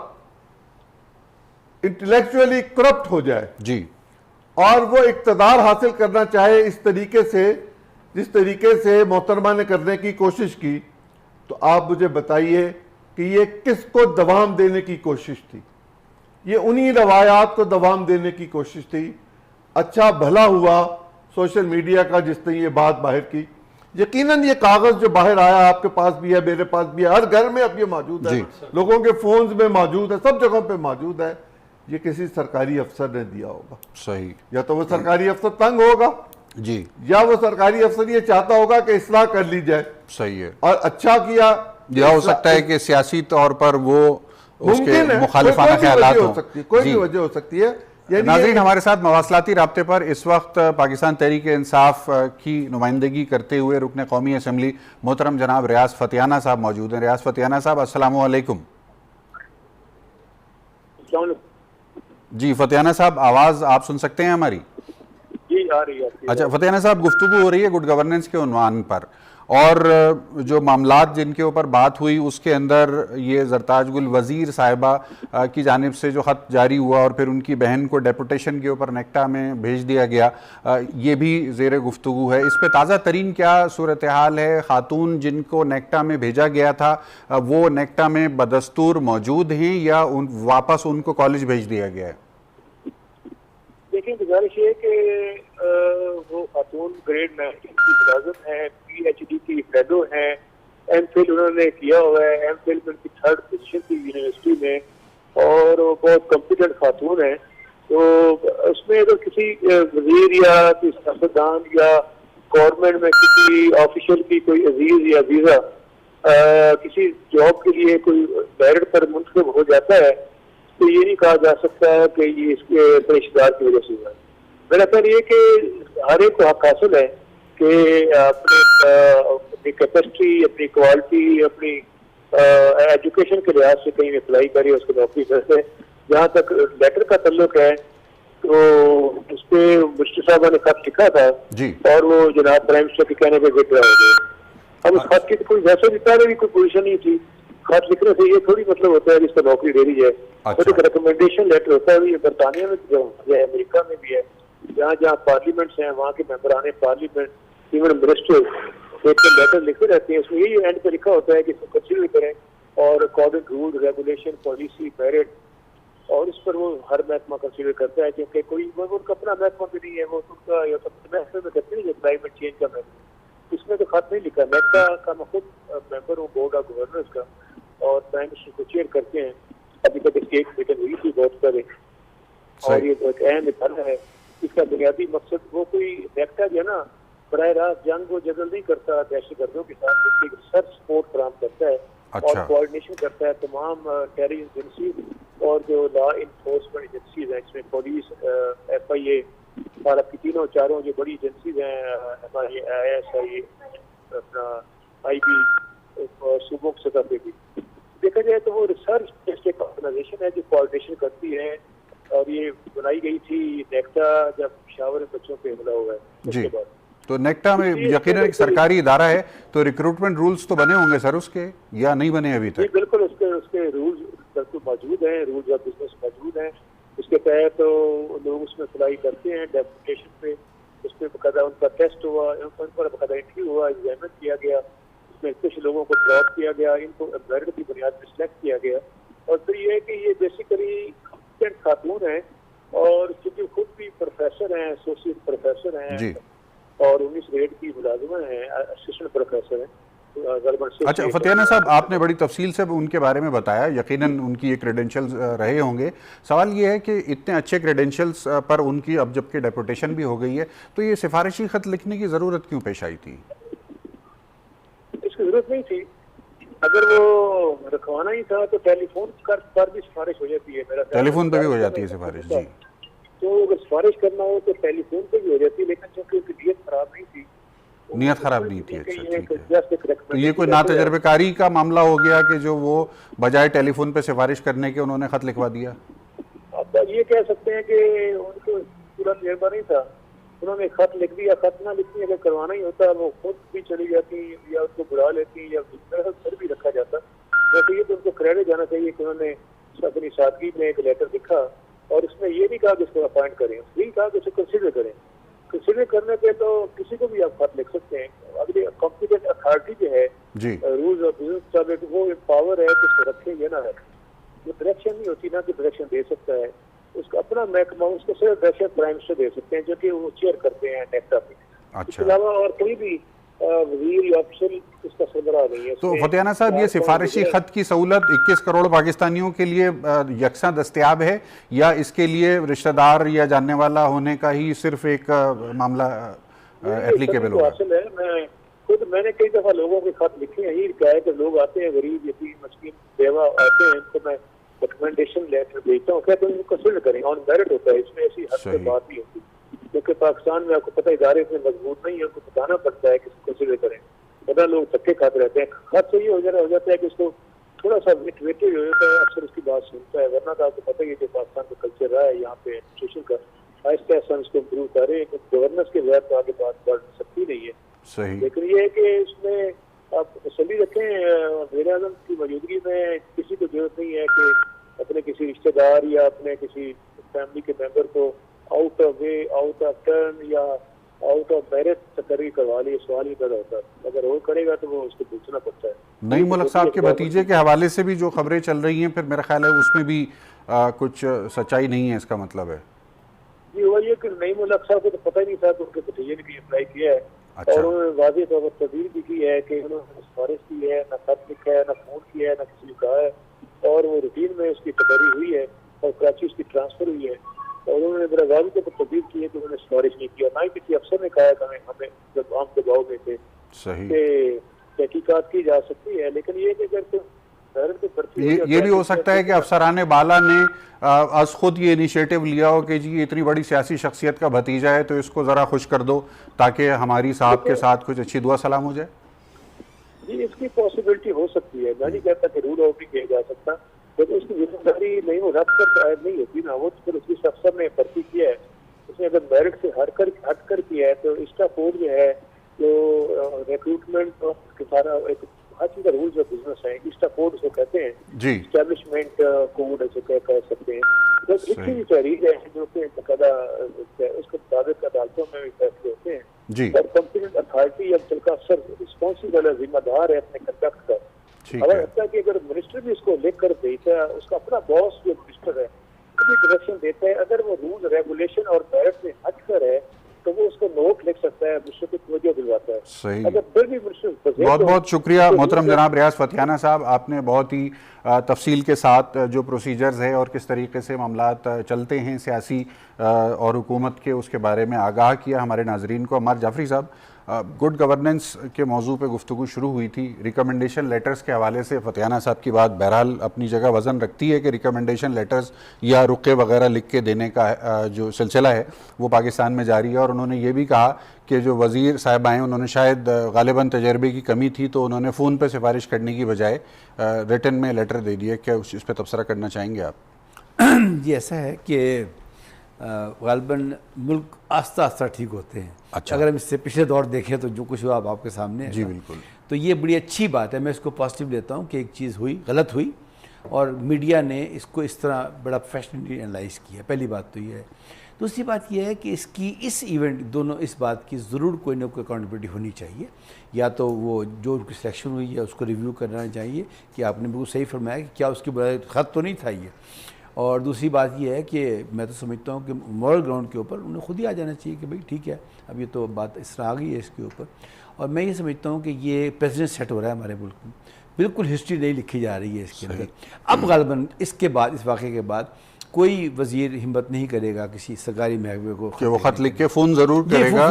इंटेलेक्चुअली करप्ट हो जाए जी और वो इक़्तिदार हासिल करना चाहे इस तरीके से जिस तरीके से मोहतरमा ने करने की कोशिश की, तो आप मुझे बताइए कि ये किसको दवाम देने की कोशिश थी? ये उन्हीं रवायात को दवाम देने की कोशिश थी। अच्छा भला हुआ सोशल मीडिया का जिसने ये बात बाहर की। यकीनन ये कागज जो बाहर आया, आपके पास भी है, मेरे पास भी है, हर घर में अब ये मौजूद है, लोगों के फोन्स में मौजूद है, सब जगहों पे मौजूद है। ये किसी सरकारी अफसर ने दिया होगा। सही। या तो वो सरकारी अफसर तंग होगा जी, या वो सरकारी अफसर ये चाहता होगा कि इस्लाह कर ली जाए। सही है। और अच्छा किया, या हो सकता है कि सियासी तौर पर वो उसके मुखालिफाना ख्यालात हो सकती है, कोई भी वजह हो सकती है। नाज़रीन, हमारे साथ मवासलाती राब्ते पर इस वक्त पाकिस्तान तहरीक इंसाफ की नुमाइंदगी करते हुए रुकन कौमी असम्बली मोहतरम जनाब रियाज फतियाना साहब मौजूद हैं। रियाज फतियाना साहब, अस्सलाम वालेकुम। जी फतियाना साहब, आवाज़ आप सुन सकते हैं हमारी? जी आ रही है। अच्छा फतियाना साहब, गुफ्तगू हो रही है गुड गवर्नेंस के उन्वान पर, और जो मामलात जिनके ऊपर बात हुई उसके अंदर ये जरताज गुल वज़ीर साहिबा की जानिब से जो ख़त जारी हुआ और फिर उनकी बहन को डेपुटेशन के ऊपर नेक्टा में भेज दिया गया, ये भी ज़ेर गुफ्तगू है। इस पर ताज़ा तरीन क्या सूरत हाल है? ख़ातून जिनको नेक्टा में भेजा गया था वो नेक्टा में बदस्तूर मौजूद हैं या वापस उनको कॉलेज भेज दिया गया है? देखिए, गुजारिश है कि वो खातून ग्रेड 9 की मुलाजिम है, PhD की फेलो हैं, एमफिल उन्होंने किया हुआ है, एमफिल में उनकी 3rd पोजीशन थी यूनिवर्सिटी में, और वो बहुत कॉम्पिटेंट खातून है। तो उसमें अगर किसी वजीर या किसी सियासतदान या गवर्नमेंट में किसी ऑफिशियल की कोई अजीज या वीज़ा किसी जॉब के लिए कोई मेरिट पर मुंतखब हो जाता है, तो ये नहीं कहा जा सकता है कि ये इसके रिश्तेदार की वजह से हुआ है। मेरा ख्याल ये कि हर एक को हक हासिल है कि अपनी कैपेसिटी, अपनी क्वालिटी, अपनी एजुकेशन के लिहाज से कहीं अप्लाई करे, उसको नौकरी करते। जहाँ तक लेटर का ताल्लुक है तो उस पर मुश्ती साहबा ने खत लिखा था जी, और वो जनाब प्राइम मिनिस्टर के कहने पर विड्रॉ हो गए। अब उस खत की तो कोई वैसे भी पहले भी कोई पोजीशन नहीं थी। खत लिखने से ये थोड़ी मतलब होता है कि इसको नौकरी दे दी जाए। अच्छा। तो एक रिकमेंडेशन लेटर होता है, ये बरतानिया में भी है, अमेरिका में भी है। जहाँ जहाँ पार्लियामेंट्स हैं वहाँ के मेंबरान पार्लियामेंट, इवन मिनिस्टर एक लेटर लिखते रहते हैं। उसमें यही एंड पे लिखा होता है कि इसको कंसीडर करें और according rule, regulation, policy, merit, और इस पर वो हर महकमा कंसीडर करता है, क्योंकि कोई वो उनका अपना महकमा भी नहीं है। वो उनका महकमे में करते नहीं, क्लाइमेट चेंज का महकमा, इसमें तो खत नहीं लिखा। नेक्टा का मैं खुद मेंबर हूँ बोर्ड ऑफ गवर्नर्स का, और प्राइम मिनिस्टर को चेयर करते हैं। अभी तक इसकी एक मीटिंग हुई थी बहुत पहले, और ये एक अहम इदारा है। इसका बुनियादी मकसद वो कोई नेक्टा जो है ना, बराह रास्त जंग व जगल नहीं करता दहशतगर्दों के साथ, उसकी रिसर्च सपोर्ट फराहम करता है और कोऑर्डिनेशन करता है तमाम टेररिज्म एजेंसी और जो लॉ इन्फोर्समेंट एजेंसीज हैं, इसमें पुलिस, FIA और आपकी तीनों चारों जो बड़ी एजेंसीज हैं, हमारी ISI, अपना IB, सूबों की सतह पे भी देखा जाए तो वो रिसर्च बेस्ड एक ऑर्गेनाइजेशन है जो कोऑर्डिनेशन करती है। और ये बनाई गई थी नेक्टा जब शावर बच्चों पे हमला हुआ है उसके बाद। तो नेक्टा में यकीनन एक सरकारी इदारा है, तो रिक्रूटमेंट रूल्स तो बने होंगे सर उसके, या नहीं बने अभी तक? बिल्कुल उसके रूल्स बिल्कुल मौजूद हैं, रूल्स ऑफ बिजनेस मौजूद हैं। उसके तहत तो लोग उसमें अप्लाई करते हैं डेपुटेशन पे, उस पर बाकायदा उनका टेस्ट हुआ, उन पर बाकायदा इंटरव्यू हुआ, एग्जामिन किया गया, उसमें कुछ लोगों को ड्रॉप किया गया, इनको मेरिट की बुनियाद पर सिलेक्ट किया गया। और फिर ये है कि ये बेसिकली कॉम्पिटेंट खातून है, और चूंकि खुद भी प्रोफेसर हैं, एसोसिएट प्रोफेसर हैं, और 19 ग्रेड की मुलाजिमा है, असिस्टेंट प्रोफेसर है। अच्छा फतेहाना साहब, आपने बड़ी तफसील से उनके बारे में बताया, यकीनन उनकी ये क्रेडेंशियल्स रहे होंगे। सवाल ये है कि इतने अच्छे क्रेडेंशियल्स पर उनकी अब जबकि डेपुटेशन भी हो गई है, तो ये सिफारिशी खत लिखने की ज़रूरत क्यों पेश आई थी? इसकी जरूरत नहीं थी। अगर वो रखवाना ही था तो टेलीफोन पर भी सिफारिश हो जाती है। मेरा टेलीफोन पे भी हो जाती है सिफारिश जी। तो अगर सिफारिश करना हो तो टेलीफोन पे भी हो जाती है, लेकिन चूंकि उसकी नीयत खराब नहीं थी, नीयत खराब नहीं थी। अच्छा ठीक है, तो ये कोई नातजर्बेकारी का मामला हो गया कि जो वो बजाय टेलीफोन पे सिफारिश करने के उन्होंने खत लिखवा दिया? अब ये कह सकते हैं कि उनको पूरा तजर्बा नहीं था, उन्होंने खत लिख दिया। खत ना लिखती अगर करवाना ही होता वो खुद भी चली जाती या उसको बुला लेती या फिर भी रखा जाता। वैसे ये तो उनको क्रेडिट जाना चाहिए कि उन्होंने अपनी सादगी में एक लेटर लिखा, और इसमें ये नहीं कहा कि इसको अपॉइंट करें, यही कहा कि इसको कंसिडर करें। कंसिडर करने पे तो किसी को भी आप खत लिख सकते हैं। अगले कॉम्पिटेंट अथॉरिटी जो है रूल्स ऑफ बिजनेस मुताबिक वो पावर है कि उसको रखे या ना रखे। वो डायरेक्शन नहीं होती ना कि डायरेक्शन दे सकता है, उसका अपना महकमा, उसको सिर्फ डायरेक्शन प्राइम मिनिस्टर दे सकते हैं, जो कि वो चेयर करते हैं नेक्टा पे। इसके अलावा और कोई भी वजीर अफसर इसका सरबराह नहीं है। तो फतेहाना साहब, ये सिफारिशी खत की सहूलत 21 करोड़ पाकिस्तानियों के लिए यकसा दस्तयाब है, या इसके लिए रिश्तेदार या जानने वाला होने का ही सिर्फ एक मामला एप्लीकेबल होगा? मैंने कई दफा लोगों के खत लिखे हैं, यही कहा है कि लोग आते हैं गरीब, यतीम, मस्कीन, बेवा आते हैं, इनको मैं रिकमेंडेशन लेटर भेजता हूँ, कहते हैं उनको कंसिडर करें, ऑन मेरिट होता है। इसमें ऐसी हद तक बात नहीं होती, क्योंकि पाकिस्तान में आपको पता है इदारे इतने मजबूत नहीं है, उनको बताना पड़ता है कि इसको कंसिडर करें, वरना लोग धक्के खाते रहते हैं। खत से ये हो जाता है कि उसको थोड़ा सा वेटेज हो जाता है, अक्सर उसकी बात सुनता है, वरना तो आपको पता ही है कि पाकिस्तान का कल्चर रहा है यहाँ पे एडमिनिस्ट्रेशन का, आहिस्ता आहिस्ता उसको इम्प्रूव कर रहे हैं। गवर्नेंस के बगैर तो आगे बात बढ़ सकती नहीं है। सही। लेकिन ये है कि इसमें आप तसल्ली रखें, वज़ीर आज़म की मौजूदगी में किसी को जरूरत नहीं है कि अपने किसी रिश्तेदार या अपने किसी फैमिली के मेंबर को out of way, out of turn या आउट ऑफ मेरिट तकरीर करवा ली। सवाल ही पैदा होता है, अगर वो करेगा तो वो उसको पूछना पड़ता है। नईम मुल्क साहब के भतीजे के हवाले से भी जो खबरें चल रही हैं, फिर मेरा ख्याल है उसमें भी कुछ सच्चाई नहीं है, इसका मतलब है? जी वही है कि नईम मुल्क साहब को तो पता ही नहीं था कि उनके भतीजे ने भी अप्लाई किया है। अच्छा। और उन्होंने वाज़ेह तौर पर तब्दील भी की है कि उन्होंने सिफारिश की है, ना खत लिखा है, ना फोन किया है, ना किसी को कहा है, और वो रूटीन में उसकी तैयारी हुई है और कराची उसकी ट्रांसफर हुई है। और उन्होंने बड़ा वाज़ेह तौर पर तब्दील की है कि उन्होंने सिफारिश नहीं किया, ना ही किसी अफसर ने कहा है कि हमें जब हम दबाव में थे सही। कि तहकीकात की जा सकती है। लेकिन ये कि अगर तो ये भी हो सकता है कि अफसरान बाला ने आज खुद ये इनिशिएटिव लिया हो कि जी इतनी बड़ी सियासी शख्सियत का भतीजा है तो इसको ज़रा खुश कर दो ताकि हमारी साहब के साथ कुछ अच्छी दुआ सलाम हो जाए। जी, इसकी पॉसिबिलिटी हो सकती है। मैं नहीं कहता कि रूल आउट नहीं किया जा सकता, लेकिन उसकी जिम्मेदारी नहीं, वो रख कर शायद नहीं होती ना, वो फिर उसकी अफसर ने भर्ती किया है, उसने अगर मेरिट से हट कर किया है तो इसका कोड जो है जो रिक्रूटमेंट के सारा एक हर चीज का रूल्स ऑफ बिजनेस है, इसका कोड उसको कहते हैं जी, एस्टेब्लिशमेंट कोड ऐसे कह सकते हैं। जब लिखी हुई तहरीर है जो कि बकायदा उसके मुताबिक अदालतों में भी फैसले होते हैं जी, और कॉम्पिटेंट अथॉरिटी या का अफसर रिस्पॉन्सिबल है, जिम्मेदार है अपने कंडक्ट का। ठीक अगर है। लगता है कि अगर मिनिस्टर भी इसको लिख कर देता है, उसका अपना बॉस जो मिनिस्टर है कभी डायरेक्शन देता है, अगर वो रूल रेगुलेशन और मेरिट से हट कर है तो वो उसको नोट लिख सकता है, मिनिस्टर को तवज्जो दिलवाता है। सही। अगर फिर भी मिनिस्टर बहुत बहुत शुक्रिया मोहतरम जनाब रियाज फतियाना साहब, आपने बहुत ही तफसील के साथ जो प्रोसीजर्स है और किस तरीके से मामलात चलते हैं सियासी और हुकूमत के, उसके बारे में आगाह किया हमारे नाजरीन को। अमर जाफरी साहब, गुड गवर्नेंस के मौजू पे गुफ्तगू शुरू हुई थी, रिकमेंडेशन लेटर्स के हवाले से फतियाना साहब की बात बहरहाल अपनी जगह वज़न रखती है कि रिकमेंडेशन लेटर्स या रुक़े वगैरह लिख के देने का जो सिलसिला है वो पाकिस्तान में जारी है। और उन्होंने ये भी कहा कि जो वज़ीर साहब आए उन्होंने शायद गालिबन तजर्बे की कमी थी तो उन्होंने फ़ोन पे सिफारिश करने की बजाय रिटन में लेटर दे दिया। क्या इस पर तबसरा करना चाहेंगे आप? जी, ऐसा है कि गालिबन मुल्क आस्ता आस्ता ठीक होते हैं। अच्छा। अगर हम इससे पिछले दौर देखें तो जो कुछ हुआ अब आपके सामने है। जी बिल्कुल। तो ये बड़ी अच्छी बात है, मैं इसको पॉजिटिव लेता हूँ कि एक चीज़ हुई, गलत हुई और मीडिया ने इसको इस तरह बड़ा प्रोफेशनली एनालाइज किया। पहली बात तो ये है। दूसरी बात यह है कि इसकी इस इवेंट दोनों इस बात की ज़रूर कोई ना कोई अकाउंटेबिलिटी होनी चाहिए। या तो वो जो उनकी सिलेक्शन हुई है उसको रिव्यू करना चाहिए कि आपने बिल्कुल सही फरमाया कि क्या उसकी बजाय ख़त तो नहीं था ये। और दूसरी बात यह है कि मैं तो समझता हूँ कि मॉरल ग्राउंड के ऊपर उन्हें खुद ही आ जाना चाहिए कि भाई ठीक है, अब ये तो बात इस तरह आ गई है इसके ऊपर। और मैं ये समझता हूँ कि ये प्रेसिडेंट सेट हो रहा है हमारे मुल्क में, बिल्कुल हिस्ट्री नहीं लिखी जा रही है इसके अंदर। अब गालिबन इसके बाद, इस वाक़े के बाद कोई वजीर हिम्मत नहीं करेगा किसी सरकारी महकमे को कि वो खत लिख के फ़ोन ज़रूर करेगा,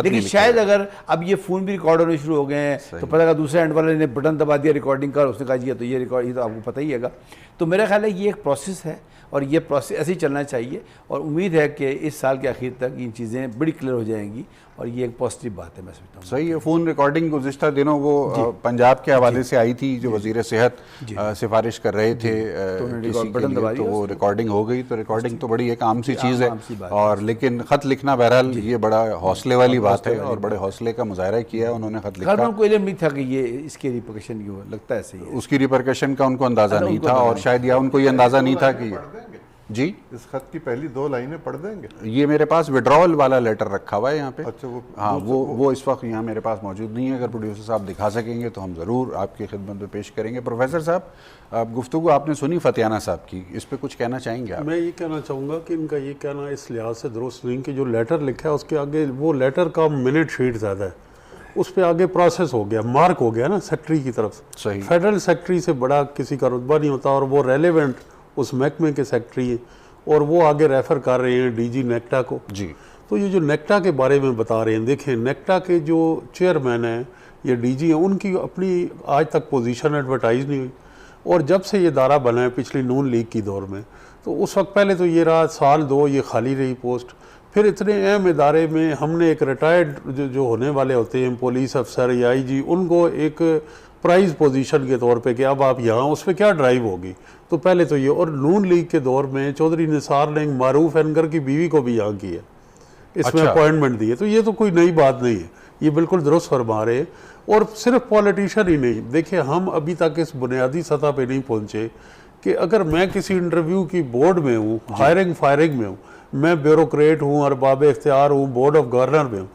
लेकिन शायद अगर अब ये फ़ोन भी रिकॉर्ड होने शुरू हो गए हैं तो पता लगा दूसरे एंड वाले ने बटन दबा दिया रिकॉर्डिंग का, उसने कहा जी तो ये रिकॉर्ड, ये तो आपको पता ही है। तो मेरा ख्याल है ये एक प्रोसेस है और ये प्रोसेस ऐसे ही चलना चाहिए और उम्मीद है कि इस साल के आखिर तक इन चीज़ें बड़ी क्लियर हो जाएंगी और ये एक पॉजिटिव बात है, मैं समझता हूँ। सही है। फ़ोन रिकॉर्डिंग गुज़िश्ता दिनों वो पंजाब के हवाले से आई थी, जो वज़ीर सेहत सिफारिश कर रहे थे किसी के लिए, तो वो रिकॉर्डिंग हो गई। तो रिकॉर्डिंग तो बड़ी एक आम सी चीज़ है और लेकिन ख़त लिखना बहरहाल ये बड़ा हौसले वाली बात है और बड़े हौसले का मुजाहरा किया है उन्होंने खत लिखा। उनको इल्म नहीं था कि ये इसके रिपरकशन की, लगता है सही है उसकी रिपरकशन का उनको अंदाज़ा नहीं था और शायद या उनको ये अंदाज़ा नहीं था कि जी इस खत की पहली 2 लाइनें पढ़ देंगे। ये मेरे पास विड्रॉल वाला लेटर रखा हुआ है यहाँ पे। अच्छा, हाँ, वो इस वक्त यहाँ मेरे पास मौजूद नहीं है। अगर प्रोड्यूसर साहब दिखा सकेंगे तो हम ज़रूर आपकी खिदमत में पेश करेंगे। प्रोफेसर साहब, गुफ्तगू आपने सुनी फतियाना साहब की, इस पर कुछ कहना चाहेंगे आप? मैं ये कहना चाहूँगा कि इनका ये कहना इस लिहाज से दुरुस्त नहीं कि जो लेटर लिखा है उसके आगे वो लेटर का मिनट शीट ज़्यादा है, उस पर आगे प्रोसेस हो गया, मार्क हो गया ना सेक्रेटरी की तरफ से। सही। फेडरल सेक्रेटरी से बड़ा किसी का रुतबा नहीं होता और वो रेलेवेंट उस महकमे के सेक्रेटरी हैं और वो आगे रेफ़र कर रहे हैं डीजी नेक्टा को। जी। तो ये जो नेक्टा के बारे में बता रहे हैं, देखें नेक्टा के जो चेयरमैन हैं या डीजी हैं, उनकी अपनी आज तक पोजीशन एडवर्टाइज़ नहीं हुई और जब से ये दायरा बना है पिछली नून लीग की दौर में, तो उस वक्त पहले तो ये रहा 1-2 ये खाली रही पोस्ट। फिर इतने अहम इदारे में हमने एक रिटायर्ड जो होने वाले होते हैं पुलिस अफसर या आईजी, उनको एक प्राइज पोजीशन के तौर पे कि अब आप यहाँ, उस पर क्या ड्राइव होगी। तो पहले तो ये, और नून लीग के दौर में चौधरी निसार ने मारूफ एनकर की बीवी को भी यहाँ की है, इसमें अपॉइंटमेंट दी है। तो ये तो कोई नई बात नहीं है, ये बिल्कुल दुरुस्त फरमा रहे हैं। और सिर्फ पॉलिटिशियन ही नहीं, देखिए हम अभी तक इस बुनियादी सतह पे नहीं पहुँचे कि अगर मैं किसी इंटरव्यू की बोर्ड में हूँ, हायरिंग फायरिंग में हूँ, मैं ब्यूरोक्रेट हूँ, अरबाब इख्तियार हूँ, बोर्ड ऑफ गवर्नर में हूँ,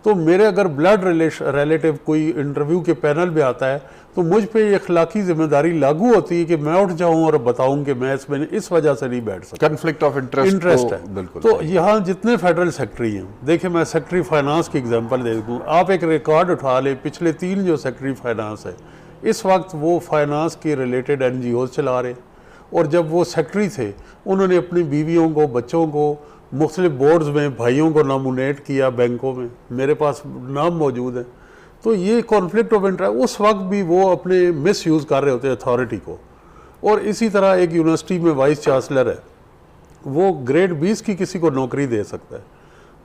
तो मेरे अगर ब्लड रिलेटिव कोई इंटरव्यू के पैनल में आता है तो मुझ पे ये अखलाकी जिम्मेदारी लागू होती है कि मैं उठ जाऊं और बताऊं कि मैं इसमें इस वजह से नहीं बैठ सकता। कॉन्फ्लिक्ट ऑफ इंटरेस्ट है। बिल्कुल। तो यहाँ जितने फेडरल सेक्रेटरी हैं, देखिए मैं सेक्रेटरी फाइनेंस की एग्जांपल दे दूँ, आप एक रिकॉर्ड उठा ले, पिछले 3 जो सेक्रेटरी फाइनेंस है इस वक्त वो फाइनेंस के रिलेटेड NGOs चला रहे, और जब वो सेक्रेटरी थे उन्होंने अपनी बीवियों को, बच्चों को मुख्तलिफ बोर्ड्स में, भाइयों को नॉमिनेट किया बैंकों में, मेरे पास नाम मौजूद है। तो ये कॉन्फ्लिक्ट ऑफ इंटरेस्ट, उस वक्त भी वो अपने मिस यूज़ कर रहे होते हैं अथॉरिटी को। और इसी तरह एक यूनिवर्सिटी में वाइस चांसलर है, वो ग्रेड 20 की किसी को नौकरी दे सकता है,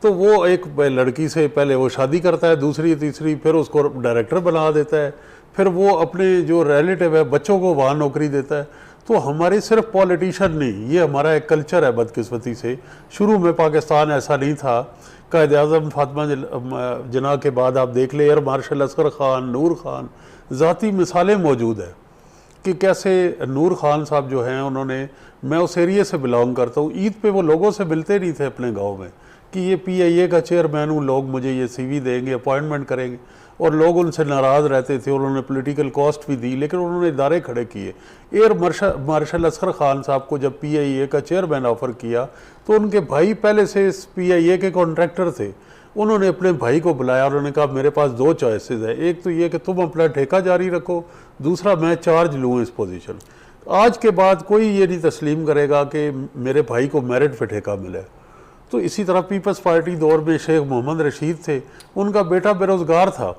तो वो एक लड़की से पहले वो शादी करता है, दूसरी तीसरी, फिर उसको डायरेक्टर बना देता है, फिर वो अपने जो रिलेटिव है बच्चों को वहाँ नौकरी देता है। तो हमारे सिर्फ पॉलिटिशियन नहीं, ये हमारा एक कल्चर है बदकिस्मती से। शुरू में पाकिस्तान ऐसा नहीं था। कायद आज़म फातिमा जना के बाद आप देख ले, एयर मार्शल असगर ख़ान, नूर ख़ान, ज़ाती मिसालें मौजूद है कि कैसे नूर ख़ान साहब जो हैं उन्होंने, मैं उस एरिया से बिलोंग करता हूँ, ईद पे वो लोगों से मिलते नहीं थे अपने गाँव में कि ये PIA का चेयरमैन हूँ, लोग मुझे ये CV देंगे, अपॉइंटमेंट करेंगे, और लोग उनसे नाराज़ रहते थे। उन्होंने पॉलिटिकल कॉस्ट भी दी, लेकिन उन्होंने इदारे खड़े किए। एयर मार्शल असगर ख़ान साहब को जब PIA का चेयरमैन ऑफ़र किया तो उनके भाई पहले से इस PIA के कॉन्ट्रैक्टर थे, उन्होंने अपने भाई को बुलाया, उन्होंने कहा मेरे पास 2 चॉइसेस है, एक तो ये कि तुम अपना ठेका जारी रखो, दूसरा मैं चार्ज लूँ इस पोजीशन। आज के बाद कोई ये नहीं तस्लीम करेगा कि मेरे भाई को मेरिट पे ठेका मिले। तो इसी तरह पीपल्स पार्टी दौर में शेख मोहम्मद रशीद थे, उनका बेटा बेरोज़गार था,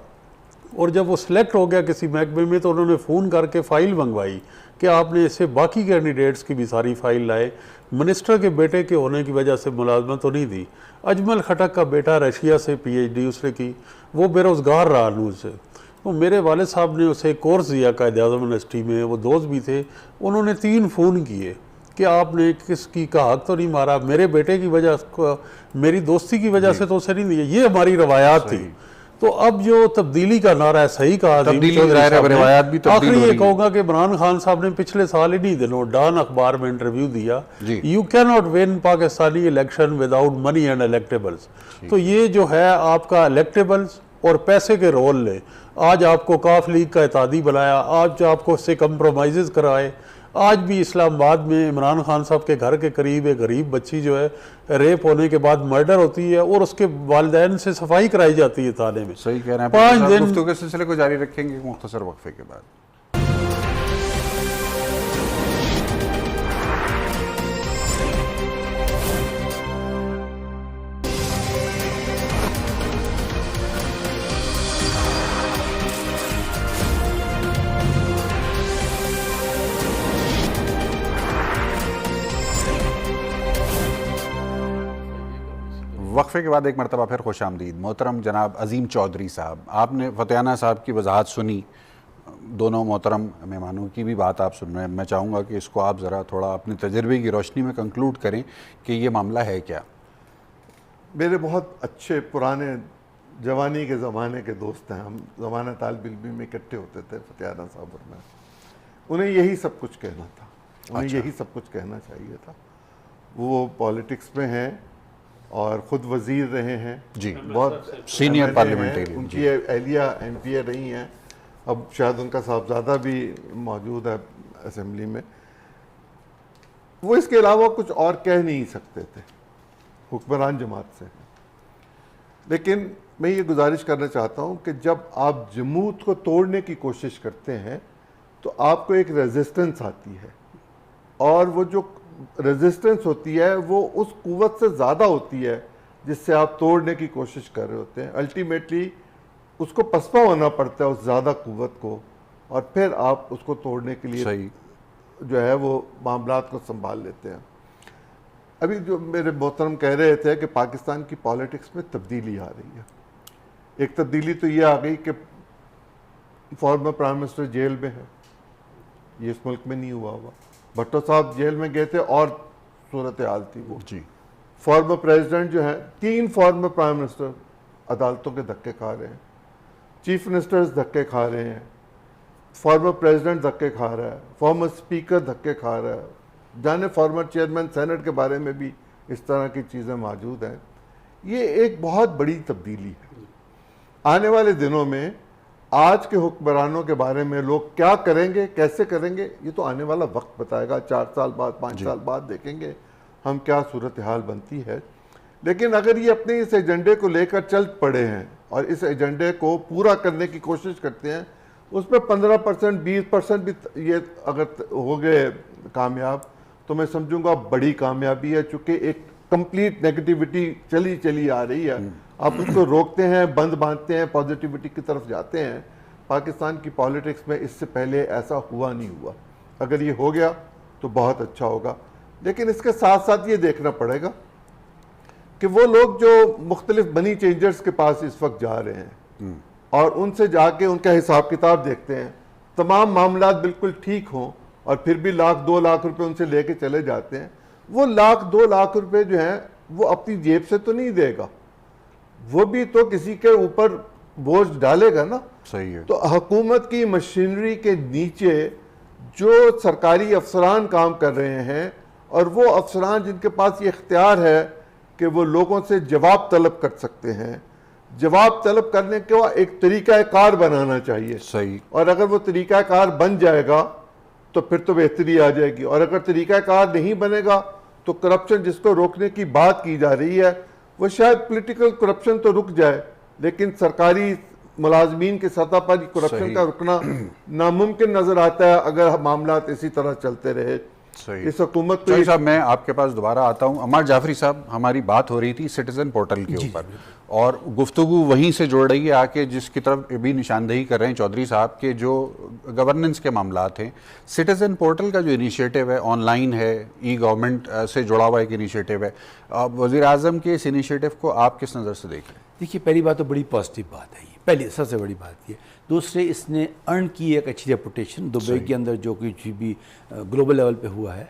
और जब वो सिलेक्ट हो गया किसी महकमे में तो उन्होंने फ़ोन करके फ़ाइल मंगवाई कि आपने इससे बाकी कैंडिडेट्स की भी सारी फाइल लाए। मिनिस्टर के बेटे के होने की वजह से मुलाजमत तो नहीं दी। अजमल खटक का बेटा रशिया से PhD उसने की, वो बेरोज़गार रहा नूर से। तो मेरे वाले साहब ने उसे कोर्स दिया कायद आज़म यूनिवर्सिटी में, वो दोस्त भी थे, उन्होंने 3 फ़ोन किए कि आपने किसकी का हक तो नहीं मारा, मेरे बेटे की वजह, मेरी दोस्ती की वजह से तो उसे नहीं दिया। ये हमारी रवायात थी। तो अब जो तब्दीली का नारा है, सही कहा, आखिरी ये कहूँगा कि इमरान खान साहब ने पिछले साल इन्हीं दिनों डॉन अखबार में इंटरव्यू दिया, you can not win Pakistani election without money and electables. तो ये जो है आपका इलेक्टेबल्स और पैसे के रोल ने आज आपको काफ लीग का इत्तेहादी बनाया, आज आपको उससे कंप्रोमाइज़ कराए। आज भी इस्लामाबाद में इमरान खान साहब के घर के करीब एक गरीब बच्ची जो है रेप होने के बाद मर्डर होती है और उसके वालिदैन से सफाई कराई जाती है थाने में। सही कह रहे हैं। 5 दिन गुफ्तगू के सिलसिले को जारी रखेंगे मुख्तसर वक्फे के बाद। वक्फे के बाद एक मरतबा फिर खुश आमदीद। मोहतरम जनाब अजीम चौधरी साहब, आपने फतेहाना साहब की वजाहत सुनी, दोनों मोहतरम मेहमानों की भी बात आप सुन रहे हैं। मैं चाहूँगा कि इसको आप ज़रा थोड़ा अपने तजर्बे की रोशनी में कंक्लूड करें कि ये मामला है क्या। मेरे बहुत अच्छे पुराने जवानी के ज़माने के दोस्त हैं, हम ज़माना तालिब इल्मी में इकट्ठे होते थे फतेहाना साहब और मैं। उन्हें यही सब कुछ कहना था, उन्हें यही सब कुछ कहना चाहिए था। वो पॉलिटिक्स में हैं और ख़ुद वज़ीर रहे हैं जी, बहुत सीनियर पार्लियामेंटेरियन, उनकी अहलिया MPA रही हैं, अब शायद उनका साहबजादा भी मौजूद है असेंबली में। वो इसके अलावा कुछ और कह नहीं सकते थे, हुक्मरान जमात से। लेकिन मैं ये गुजारिश करना चाहता हूँ कि जब आप जमूत को तोड़ने की कोशिश करते हैं तो आपको एक रेजिस्टेंस आती है, और वो जो रेजिस्टेंस होती है वो उस कुव्वत से ज़्यादा होती है जिससे आप तोड़ने की कोशिश कर रहे होते हैं। अल्टीमेटली उसको पसपा होना पड़ता है उस ज़्यादा कुव्वत को, और फिर आप उसको तोड़ने के लिए सही जो है वो मामलात को संभाल लेते हैं। अभी जो मेरे मोहतरम कह रहे थे कि पाकिस्तान की पॉलिटिक्स में तब्दीली आ रही है, एक तब्दीली तो ये आ गई कि फॉर्मर प्राइम मिनिस्टर जेल में है, ये इस मुल्क में नहीं हुआ। भट्टो साहब जेल में गए थे और सूरत हाल थी वो जी। फॉर्मर प्रेसिडेंट जो है, 3 फॉर्मर प्राइम मिनिस्टर अदालतों के धक्के खा रहे हैं, चीफ मिनिस्टर्स धक्के खा रहे हैं, फॉर्मर प्रेसिडेंट धक्के खा रहा है, फॉर्मर स्पीकर धक्के खा रहा है, जाने फॉर्मर चेयरमैन सेनेट के बारे में भी इस तरह की चीज़ें मौजूद हैं। ये एक बहुत बड़ी तब्दीली है। आने वाले दिनों में आज के हुक्मरानों के बारे में लोग क्या करेंगे, कैसे करेंगे, ये तो आने वाला वक्त बताएगा। 4 साल बाद, 5 साल बाद देखेंगे हम क्या सूरत हाल बनती है। लेकिन अगर ये अपने इस एजेंडे को लेकर चल पड़े हैं और इस एजेंडे को पूरा करने की कोशिश करते हैं, उसमें 15%, 20% भी ये अगर हो गए कामयाब तो मैं समझूंगा बड़ी कामयाबी है। चूंकि एक कंप्लीट नेगेटिविटी चली आ रही है, आप उसको रोकते हैं, बंद बांधते हैं, पॉजिटिविटी की तरफ जाते हैं। पाकिस्तान की पॉलिटिक्स में इससे पहले ऐसा हुआ नहीं हुआ। अगर ये हो गया तो बहुत अच्छा होगा। लेकिन इसके साथ साथ ये देखना पड़ेगा कि वो लोग जो मुख्तलिफ मनी चेंजर्स के पास इस वक्त जा रहे हैं और उनसे जाके उनका हिसाब किताब देखते हैं, तमाम मामला बिल्कुल ठीक हों और फिर भी 1-2 लाख रुपए उनसे लेके चले जाते हैं, वो 1-2 लाख रुपए जो हैं वो अपनी जेब से तो नहीं देगा, वो भी तो किसी के ऊपर बोझ डालेगा ना। सही है। तो हुकूमत की मशीनरी के नीचे जो सरकारी अफसरान काम कर रहे हैं और वो अफसरान जिनके पास ये इख्तियार है कि वो लोगों से जवाब तलब कर सकते हैं, जवाब तलब करने का एक तरीक़ाकार बनाना चाहिए। सही। और अगर वो तरीक़ाकार बन जाएगा तो फिर तो बेहतरी आ जाएगी, और अगर तरीक़ाकार नहीं बनेगा तो करप्शन जिसको रोकने की बात की जा रही है वो शायद पॉलिटिकल करप्शन तो रुक जाए, लेकिन सरकारी मुलाजमीन की सतह पर करप्शन का रुकना नामुमकिन नजर आता है अगर मामला इसी तरह चलते रहे। सही। इस हुकूमत चौधरी साहब, मैं आपके पास दोबारा आता हूँ। अमर जाफरी साहब, हमारी बात हो रही थी सिटीजन पोर्टल के ऊपर और गुफ्तगू वहीं से जोड़ रही है आके जिसकी तरफ भी निशानदेही कर रहे हैं चौधरी साहब के जो गवर्नेंस के मामला हैं। सिटीजन पोर्टल का जो इनिशिएटिव है, ऑनलाइन है, ई गवर्नमेंट से जुड़ा हुआ एक इनिशिएटिव है, वज़ीर आज़म के इस इनिशिएटिव को आप किस नज़र से देख रहे हैं? देखिए, पहली बात तो बड़ी पॉजिटिव बात है, ये पहली सबसे बड़ी बात ये। दूसरे, इसने अर्न की एक अच्छी रेपुटेशन दुबई के अंदर, जो कुछ भी ग्लोबल लेवल पे हुआ है।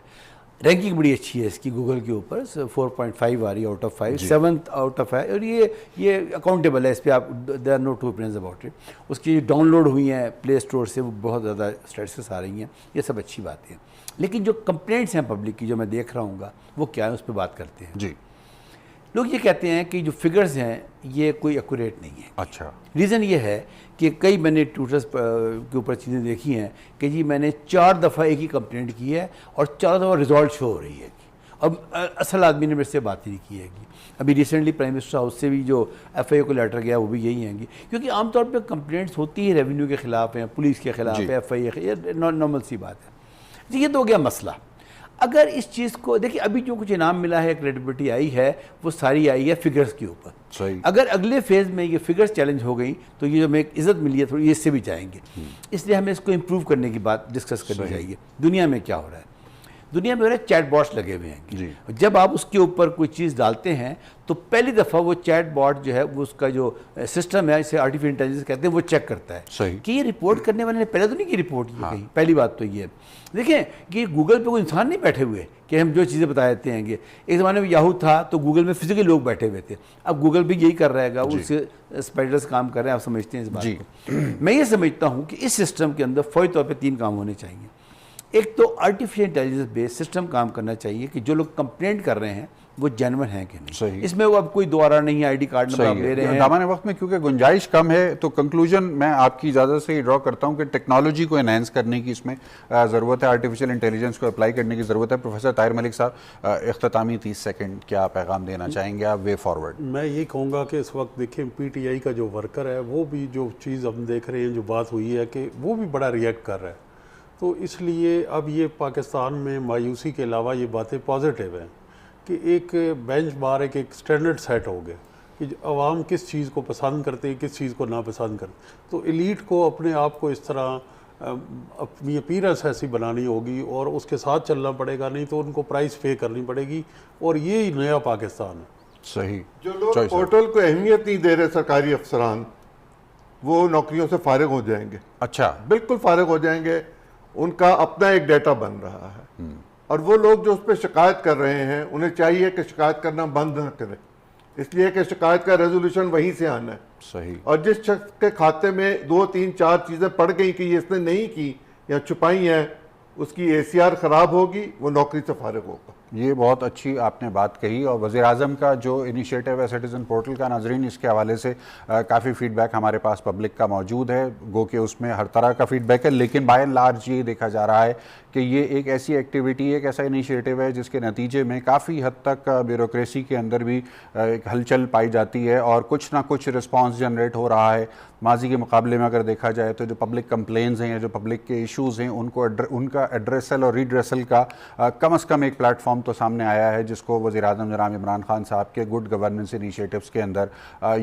रैंकिंग बड़ी अच्छी है इसकी गूगल के ऊपर, 4.5 आ रही है out of 5, 7th out of 5, और ये अकाउंटेबल है, इस पर आप there are no two opinions about it. उसकी डाउनलोड हुई हैं प्ले स्टोर से, वो बहुत ज़्यादा स्टेटस आ रही हैं, ये सब अच्छी बातें हैं। लेकिन जो कंप्लेंट्स हैं पब्लिक की, जो मैं देख रहा हूँ वो क्या है, उस पर बात करते हैं। जी। लोग ये कहते हैं कि जो फिगर्स हैं ये कोई एक्यूरेट नहीं है। अच्छा। रीज़न ये है कि कई मैंने ट्विटर्स के ऊपर चीज़ें देखी हैं कि जी मैंने 4 दफ़ा एक ही कंप्लेंट की है और 4 दफ़ा रिजल्ट शो हो रही है। अब असल आदमी ने मेरे से बात ही नहीं की है। अभी रिसेंटली प्राइम मिनिस्टर हाउस से भी जो FIA को लेटर गया वो भी यही है, क्योंकि आमतौर पर कंप्लेंट्स होती है रेवेन्यू के ख़िलाफ़ हैं, पुलिस के ख़िलाफ़ है, FIA, ये नॉर्मल सी बात है जी। ये तो हो गया मसला। अगर इस चीज़ को देखिए, अभी जो कुछ इनाम मिला है, क्रेडिबिलिटी आई है, वो सारी आई है फिगर्स के ऊपर। सही। अगर अगले फेज़ में ये फिगर्स चैलेंज हो गई तो ये जो हमें इज़्ज़त मिली है थोड़ी, इससे भी जाएंगे। इसलिए हमें इसको इम्प्रूव करने की बात डिस्कस करनी चाहिए। दुनिया में क्या हो रहा है, दुनिया में हो रहा है चैट बॉट्स लगे हुए हैं। जब आप उसके ऊपर कोई चीज़ डालते हैं तो पहली दफ़ा वो चैट बॉट जो है, वो उसका जो सिस्टम है, इसे आर्टिफिशियल इंटेलिजेंस कहते हैं, वो चेक करता है कि ये रिपोर्ट करने वाले ने पहले तो नहीं की रिपोर्ट की कहीं। पहली बात तो ये है। देखें कि गूगल पे कोई इंसान नहीं बैठे हुए कि हम जो चीज़ें बता देते हैं। एक ज़माने में याहू था तो गूगल में फिजिकली लोग बैठे हुए थे, अब गूगल भी यही कर रहेगा, उससे स्पाइडर्स काम कर रहे हैं। आप समझते हैं इस बात को? मैं ये समझता हूँ कि इस सिस्टम के अंदर फौरी तौर पर 3 काम होने चाहिए। एक तो आर्टिफिशियल इंटेलिजेंस बेस्ड सिस्टम काम करना चाहिए कि जो लोग कंप्लेंट कर रहे हैं वो जेन्युइन है कि नहीं। सही। इसमें वो अब कोई दोबारा नहीं है, ID कार्ड नंबर आप ले रहे हैं। दामन वक्त में क्योंकि गुंजाइश कम है, तो कंक्लूजन मैं आपकी इजाज़त से ही ड्रॉ करता हूं कि टेक्नोलॉजी को एनहांस करने की इसमें ज़रूरत है, आर्टिफिशियल इंटेलिजेंस को अप्लाई करने की ज़रूरत है। प्रोफेसर ताहिर मलिक साहब, इख्तितामी 30 सेकंड क्या पैगाम देना चाहेंगे आप, वे फॉरवर्ड? मैं ये कहूँगा कि इस वक्त देखें PTI का जो वर्कर है, वो भी जो चीज़ हम देख रहे हैं, जो बात हुई है कि वो भी बड़ा रिएक्ट कर रहा है। तो इसलिए अब ये पाकिस्तान में मायूसी के अलावा ये बातें पॉजिटिव हैं कि एक बेंचमार्क, एक स्टैंडर्ड सेट हो गया कि अवाम किस चीज़ को पसंद करते हैं, किस चीज़ को नापसंद करते। तो एलीट को अपने आप को इस तरह अपनी अपीयरेंस ऐसी बनानी होगी और उसके साथ चलना पड़ेगा, नहीं तो उनको प्राइस पे करनी पड़ेगी। और ये ही नया पाकिस्तान है। सही। जो लोग पोर्टल को अहमियत नहीं दे रहे सरकारी अफसरान, वो नौकरियों से फारिग हो जाएंगे। अच्छा। बिल्कुल फारिग हो जाएंगे। उनका अपना एक डेटा बन रहा है और वो लोग जो उस पर शिकायत कर रहे हैं, उन्हें चाहिए कि शिकायत करना बंद न करें, इसलिए कि शिकायत का रेजोल्यूशन वहीं से आना है। सही। और जिस शख्स के खाते में 2, 3, 4 चीज़ें पड़ गई कि ये इसने नहीं की या छुपाई हैं, उसकी ACR ख़राब होगी, वो नौकरी से फारिग होगा। ये बहुत अच्छी आपने बात कही। और वज़ीर-ए-आज़म का जो इनिशिएटिव है सिटीज़न पोर्टल का, नाजरीन इसके हवाले से काफ़ी फ़ीडबैक हमारे पास पब्लिक का मौजूद है, गो कि उसमें हर तरह का फ़ीडबैक है, लेकिन बाय एंड लार्ज ये देखा जा रहा है कि ये एक ऐसी एक्टिविटी, एक ऐसा इनिशिएटिव है जिसके नतीजे में काफ़ी हद तक ब्यूरोक्रेसी के अंदर भी एक हलचल पाई जाती है और कुछ ना कुछ रिस्पॉन्स जनरेट हो रहा है। माजी के मुकाबले में अगर देखा जाए तो जो पब्लिक कंप्लेंट्स हैं या जो पब्लिक के इश्यूज़ हैं उनका एड्रेसल और रीड्रेसल का कम से कम एक प्लेटफॉर्म तो सामने आया है, जिसको वज़ीर-ए-आज़म जनाब इमरान खान साहब के गुड गवर्नेंस इनिशिएटिव्स के अंदर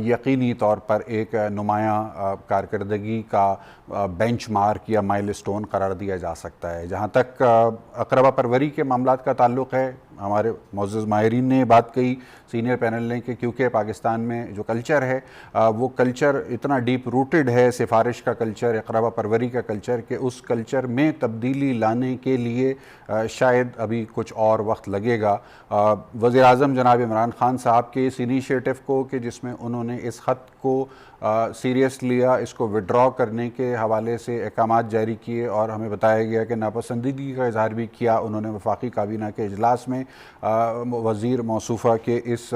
यकीनी तौर पर एक नुमायाँ कारकर्दगी का बेंचमार्क या माइलस्टोन करार दिया जा सकता है। जहाँ तक अक़रबा परवरी के मामलात का ताल्लुक़ है, हमारे मोअज़्ज़ज़ माहिरीन ने बात कही सीनियर पैनल ने कि क्योंकि पाकिस्तान में जो कल्चर है वो कल्चर इतना डीप रूटेड है, सिफारिश का कल्चर, अक़रबा परवरी का कल्चर, कि उस कल्चर में तब्दीली लाने के लिए शायद अभी कुछ और वक्त लगेगा। वज़ीर-ए-आज़म जनाब इमरान खान साहब के इस इनिशिएटिव को कि जिसमें उन्होंने इस ख़त को सीरियस लिया, इसको विड्रॉ करने के हवाले से अहकामात जारी किए और हमें बताया गया कि नापसंदीदगी का इज़हार भी किया उन्होंने वफाकी काबीना के इजलास में वज़ीर मौसूफ़ा के इस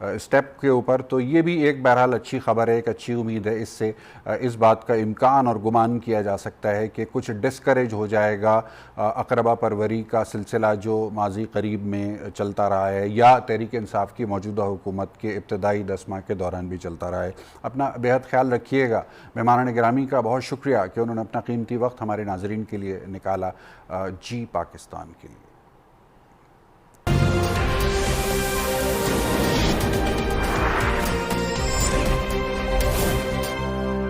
स्टेप के ऊपर। तो ये भी एक बहरहाल अच्छी ख़बर है, एक अच्छी उम्मीद है। इससे इस बात का इम्कान और गुमान किया जा सकता है कि कुछ डिस्करेज हो जाएगा अक़रबा परवरी का सिलसिला जो माजी करीब में चलता रहा है या तहरीक इंसाफ की मौजूदा हुकूमत के इब्तदाई 10 माह के दौरान भी चलता रहा है। अपना बेहद ख्याल रखिएगा। मेहमान गिरामी का बहुत शुक्रिया कि उन्होंने अपना कीमती वक्त हमारे नाजरीन के लिए निकाला। जी पाकिस्तान के लिए।